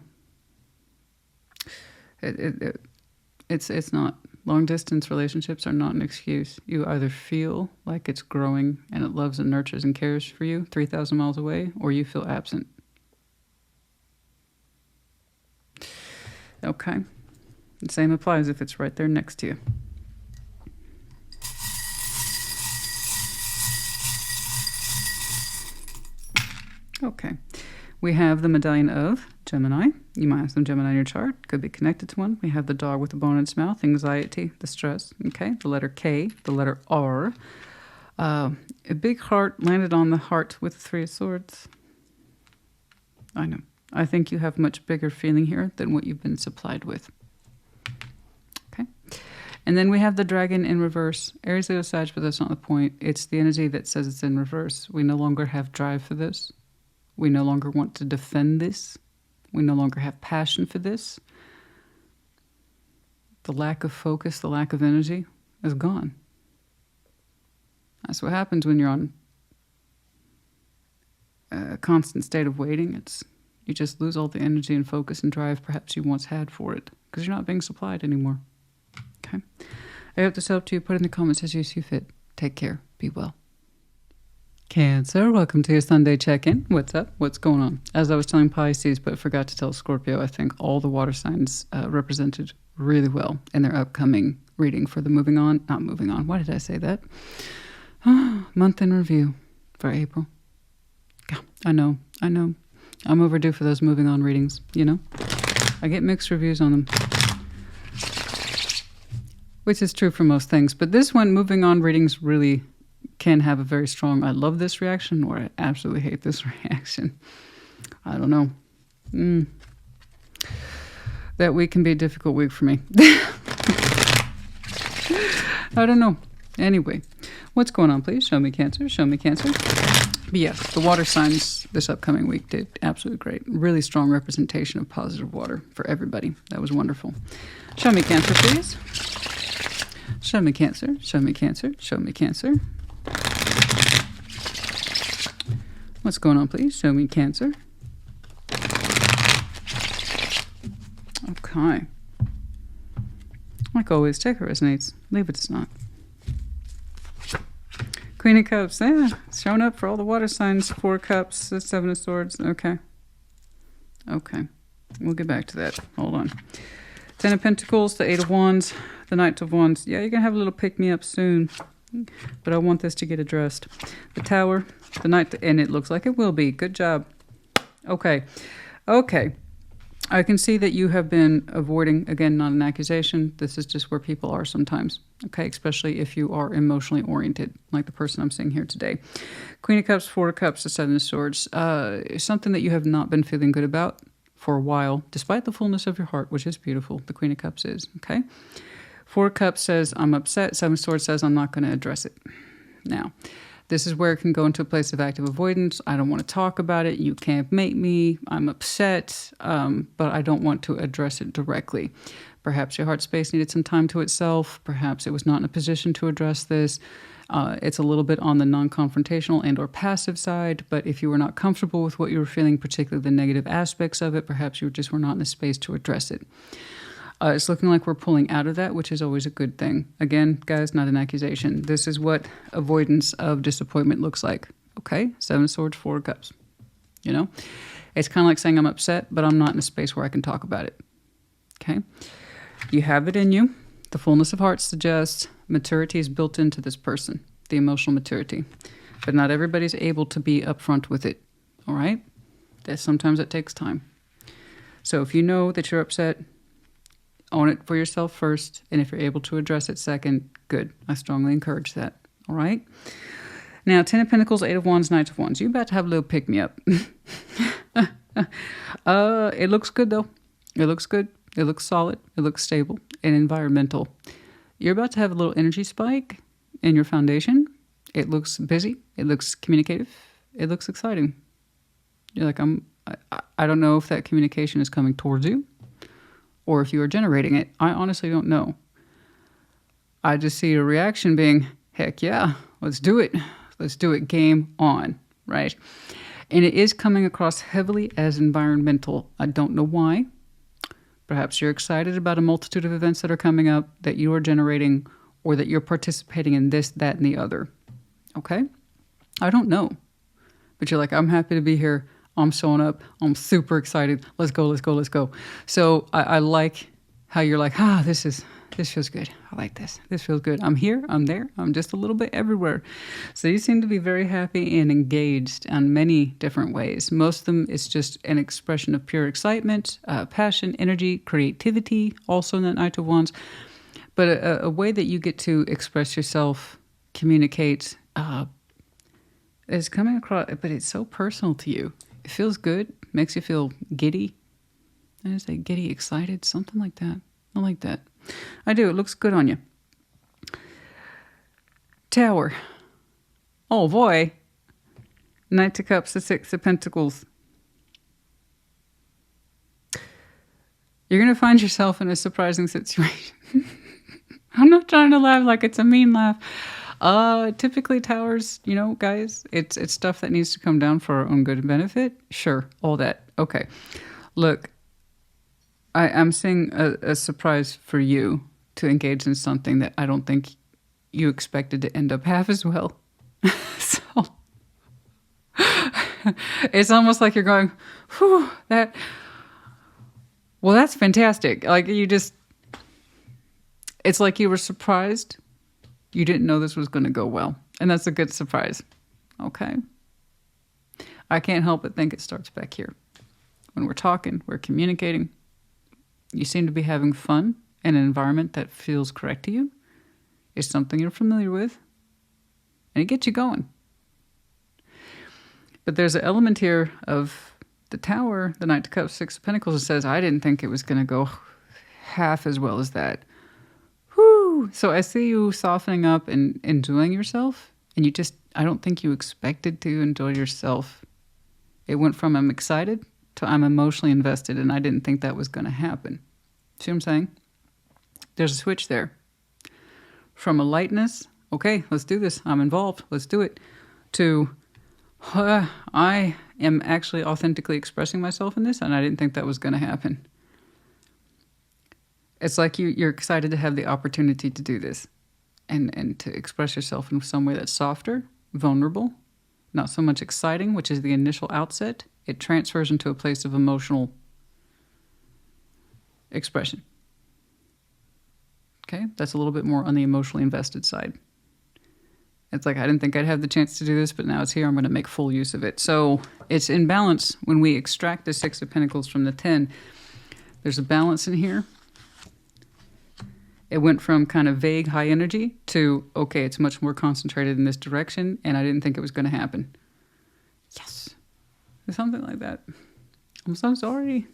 It's not. Long-distance relationships are not an excuse. You either feel like it's growing and it loves and nurtures and cares for you 3,000 miles away, or you feel absent. Okay. The same applies if it's right there next to you. Okay. We have the medallion of Gemini. You might have some Gemini in your chart. Could be connected to one. We have the dog with the bone in its mouth, anxiety, the stress. Okay, the letter K, the letter R. A big heart landed on the heart with the Three of Swords. I know. I think you have much bigger feeling here than what you've been supplied with. Okay. And then we have the dragon in reverse. Aries, Leo, Sag, but that's not the point. It's the energy that says it's in reverse. We no longer have drive for this. We no longer want to defend this. We no longer have passion for this. The lack of focus, the lack of energy is gone. That's what happens when you're on a constant state of waiting. You just lose all the energy and focus and drive perhaps you once had for it because you're not being supplied anymore. Okay? I hope this helped you. Put in the comments as you see fit. Take care. Be well. Cancer, welcome to your Sunday check-in. What's up? What's going on? As I was telling Pisces, but forgot to tell Scorpio, I think all the water signs represented really well in their upcoming reading for the not moving on. Why did I say that? Month in review for April. Yeah, I know. I'm overdue for those moving on readings, you know? I get mixed reviews on them. Which is true for most things. But this one, moving on readings really can have a very strong, I love this reaction, or I absolutely hate this reaction. I don't know. That week can be a difficult week for me. I don't know. Anyway, what's going on, please? Show me Cancer. Show me Cancer. But yeah, the water signs this upcoming week did absolutely great. Really strong representation of positive water for everybody. That was wonderful. Show me Cancer, please. Show me Cancer. Show me Cancer. Show me Cancer. What's going on, please? Show me Cancer. Okay. Like always, take what resonates. Leave it as not. Queen of Cups. Yeah, showing up for all the water signs. 4 Cups. The 7 of Swords. Okay. Okay. We'll get back to that. Hold on. 10 of Pentacles. The 8 of Wands. The Knight of Wands. Yeah, you're going to have a little pick-me-up soon. But I want this to get addressed. The Tower. The Knight. And it looks like it will be. Good job. Okay. Okay. I can see that you have been avoiding, again, not an accusation. This is just where people are sometimes, okay? Especially if you are emotionally oriented, like the person I'm seeing here today. Queen of Cups, Four of Cups, the Seven of Swords. Something that you have not been feeling good about for a while, despite the fullness of your heart, which is beautiful. The Queen of Cups is, okay? Four of Cups says, I'm upset. Seven of Swords says, I'm not going to address it. Now, this is where it can go into a place of active avoidance. I don't want to talk about it. You can't make me. I'm upset, but I don't want to address it directly. Perhaps your heart space needed some time to itself. Perhaps it was not in a position to address this. It's a little bit on the non-confrontational and or passive side, but if you were not comfortable with what you were feeling, particularly the negative aspects of it, perhaps you just were not in a space to address it. It's looking like we're pulling out of that, which is always a good thing. Again, guys, not an accusation. This is what avoidance of disappointment looks like. Okay? Seven of Swords, Four of Cups. You know? It's kind of like saying I'm upset, but I'm not in a space where I can talk about it. Okay? You have it in you. The fullness of heart suggests maturity is built into this person, the emotional maturity. But not everybody's able to be upfront with it. All right? Sometimes it takes time. So if you know that you're upset, own it for yourself first, and if you're able to address it second, good. I strongly encourage that. All right? Now, Ten of Pentacles, Eight of Wands, Knight of Wands. You're about to have a little pick-me-up. It looks good, though. It looks good. It looks solid. It looks stable and environmental. You're about to have a little energy spike in your foundation. It looks busy. It looks communicative. It looks exciting. You're like, I don't know if that communication is coming towards you, or if you are generating it. I honestly don't know. I just see a reaction being, heck yeah, let's do it. Let's do it. Game on, right? And it is coming across heavily as environmental. I don't know why. Perhaps you're excited about a multitude of events that are coming up that you are generating, or that you're participating in this, that, and the other. Okay? I don't know. But you're like, I'm happy to be here. I'm showing up. I'm super excited. Let's go, let's go, let's go. So I like how you're like, this feels good. I like this. This feels good. I'm here. I'm there. I'm just a little bit everywhere. So you seem to be very happy and engaged on many different ways. Most of them is just an expression of pure excitement, passion, energy, creativity, also in that Knight of Wands. But a way that you get to express yourself, communicate, is coming across, but it's so personal to you. It feels good, makes you feel giddy. I say giddy, excited, something like that. I like that. I do. It looks good on you. Tower. Oh boy. Knight of Cups, the Six of Pentacles. You're going to find yourself in a surprising situation. I'm not trying to laugh like it's a mean laugh. Typically towers, guys, it's stuff that needs to come down for our own good and benefit. Sure, all that. Okay. Look, I'm seeing a surprise for you to engage in something that I don't think you expected to end up half as well. So it's almost like you're going, whew, that's fantastic. Like it's like you were surprised. You didn't know this was going to go well. And that's a good surprise. Okay? I can't help but think it starts back here. When we're talking, we're communicating. You seem to be having fun in an environment that feels correct to you. It's something you're familiar with. And it gets you going. But there's an element here of the Tower, the Knight of Cups, Six of Pentacles, that says, I didn't think it was going to go half as well as that. Whew. So I see you softening up and enjoying yourself. And I don't think you expected to enjoy yourself. It went from I'm excited to I'm emotionally invested, and I didn't think that was going to happen. See what I'm saying? There's a switch there. From a lightness, okay, let's do this. I'm involved. Let's do it. To, I am actually authentically expressing myself in this, and I didn't think that was going to happen. It's like you're excited to have the opportunity to do this and to express yourself in some way that's softer, vulnerable, not so much exciting, which is the initial outset. It transfers into a place of emotional expression. Okay? That's a little bit more on the emotionally invested side. It's like, I didn't think I'd have the chance to do this, but now it's here. I'm going to make full use of it. So it's in balance when we extract the Six of Pentacles from the 10. There's a balance in here. It went from kind of vague high energy to, okay, it's much more concentrated in this direction, and I didn't think it was going to happen. Yes. Something like that. I'm so sorry.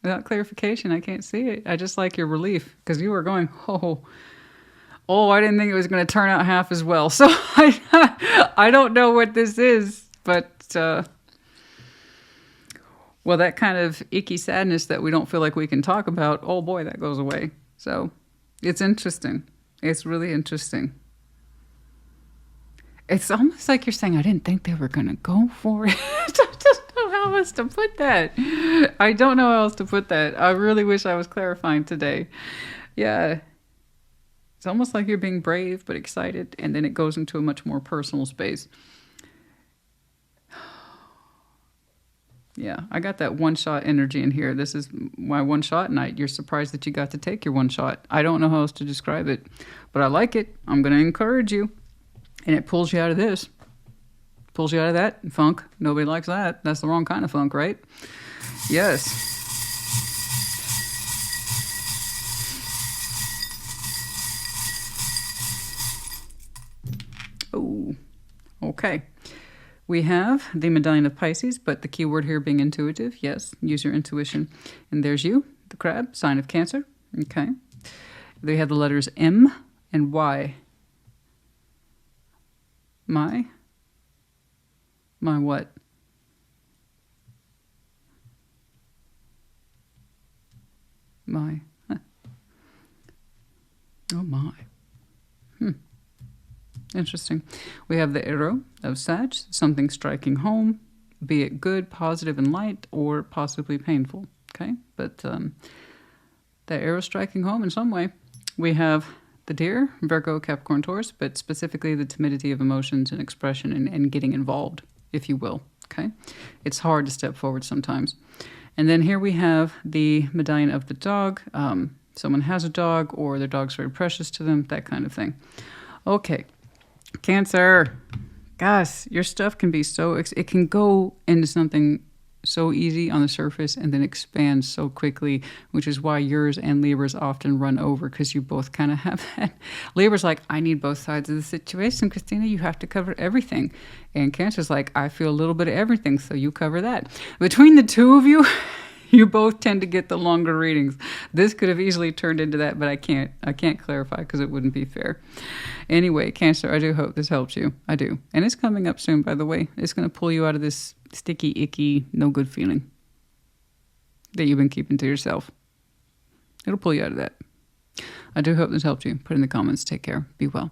Without clarification, I can't see it. I just like your relief, because you were going, I didn't think it was going to turn out half as well. So I don't know what this is, but, well, that kind of icky sadness that we don't feel like we can talk about, oh boy, that goes away. So it's interesting. It's really interesting. It's almost like you're saying, I didn't think they were going to go for it. I don't know how else to put that. I don't know how else to put that. I really wish I was clarifying today. Yeah. It's almost like you're being brave but excited, and then it goes into a much more personal space. Yeah, I got that one-shot energy in here. This is my one-shot night. You're surprised that you got to take your one shot. I don't know how else to describe it, but I like it. I'm going to encourage you. And it pulls you out of this. Pulls you out of that funk. Nobody likes that. That's the wrong kind of funk, right? Yes. Oh, okay. We have the medallion of Pisces, but the key word here being intuitive. Yes, use your intuition. And there's you, the crab, sign of Cancer. Okay. They have the letters M and Y. My what? My. Huh. Oh my. Interesting. We have the arrow of Sag, something striking home, be it good, positive, and light, or possibly painful. Okay, but the arrow striking home in some way. We have the Deer, Virgo, Capricorn, Taurus, but specifically the timidity of emotions and expression and getting involved, if you will. Okay, it's hard to step forward sometimes. And then here we have the medallion of the dog. Someone has a dog, or their dog's very precious to them, that kind of thing. Okay. Cancer, gosh, your stuff can be so, it can go into something so easy on the surface and then expand so quickly, which is why yours and Libra's often run over, because you both kind of have that. Libra's like, I need both sides of the situation, Christina, you have to cover everything. And Cancer's like, I feel a little bit of everything, so you cover that. Between the two of you, you both tend to get the longer readings. This could have easily turned into that, but I can't clarify because it wouldn't be fair. Anyway, Cancer, I do hope this helps you. I do. And it's coming up soon, by the way. It's going to pull you out of this sticky, icky, no good feeling that you've been keeping to yourself. It'll pull you out of that. I do hope this helped you. Put in the comments. Take care. Be well.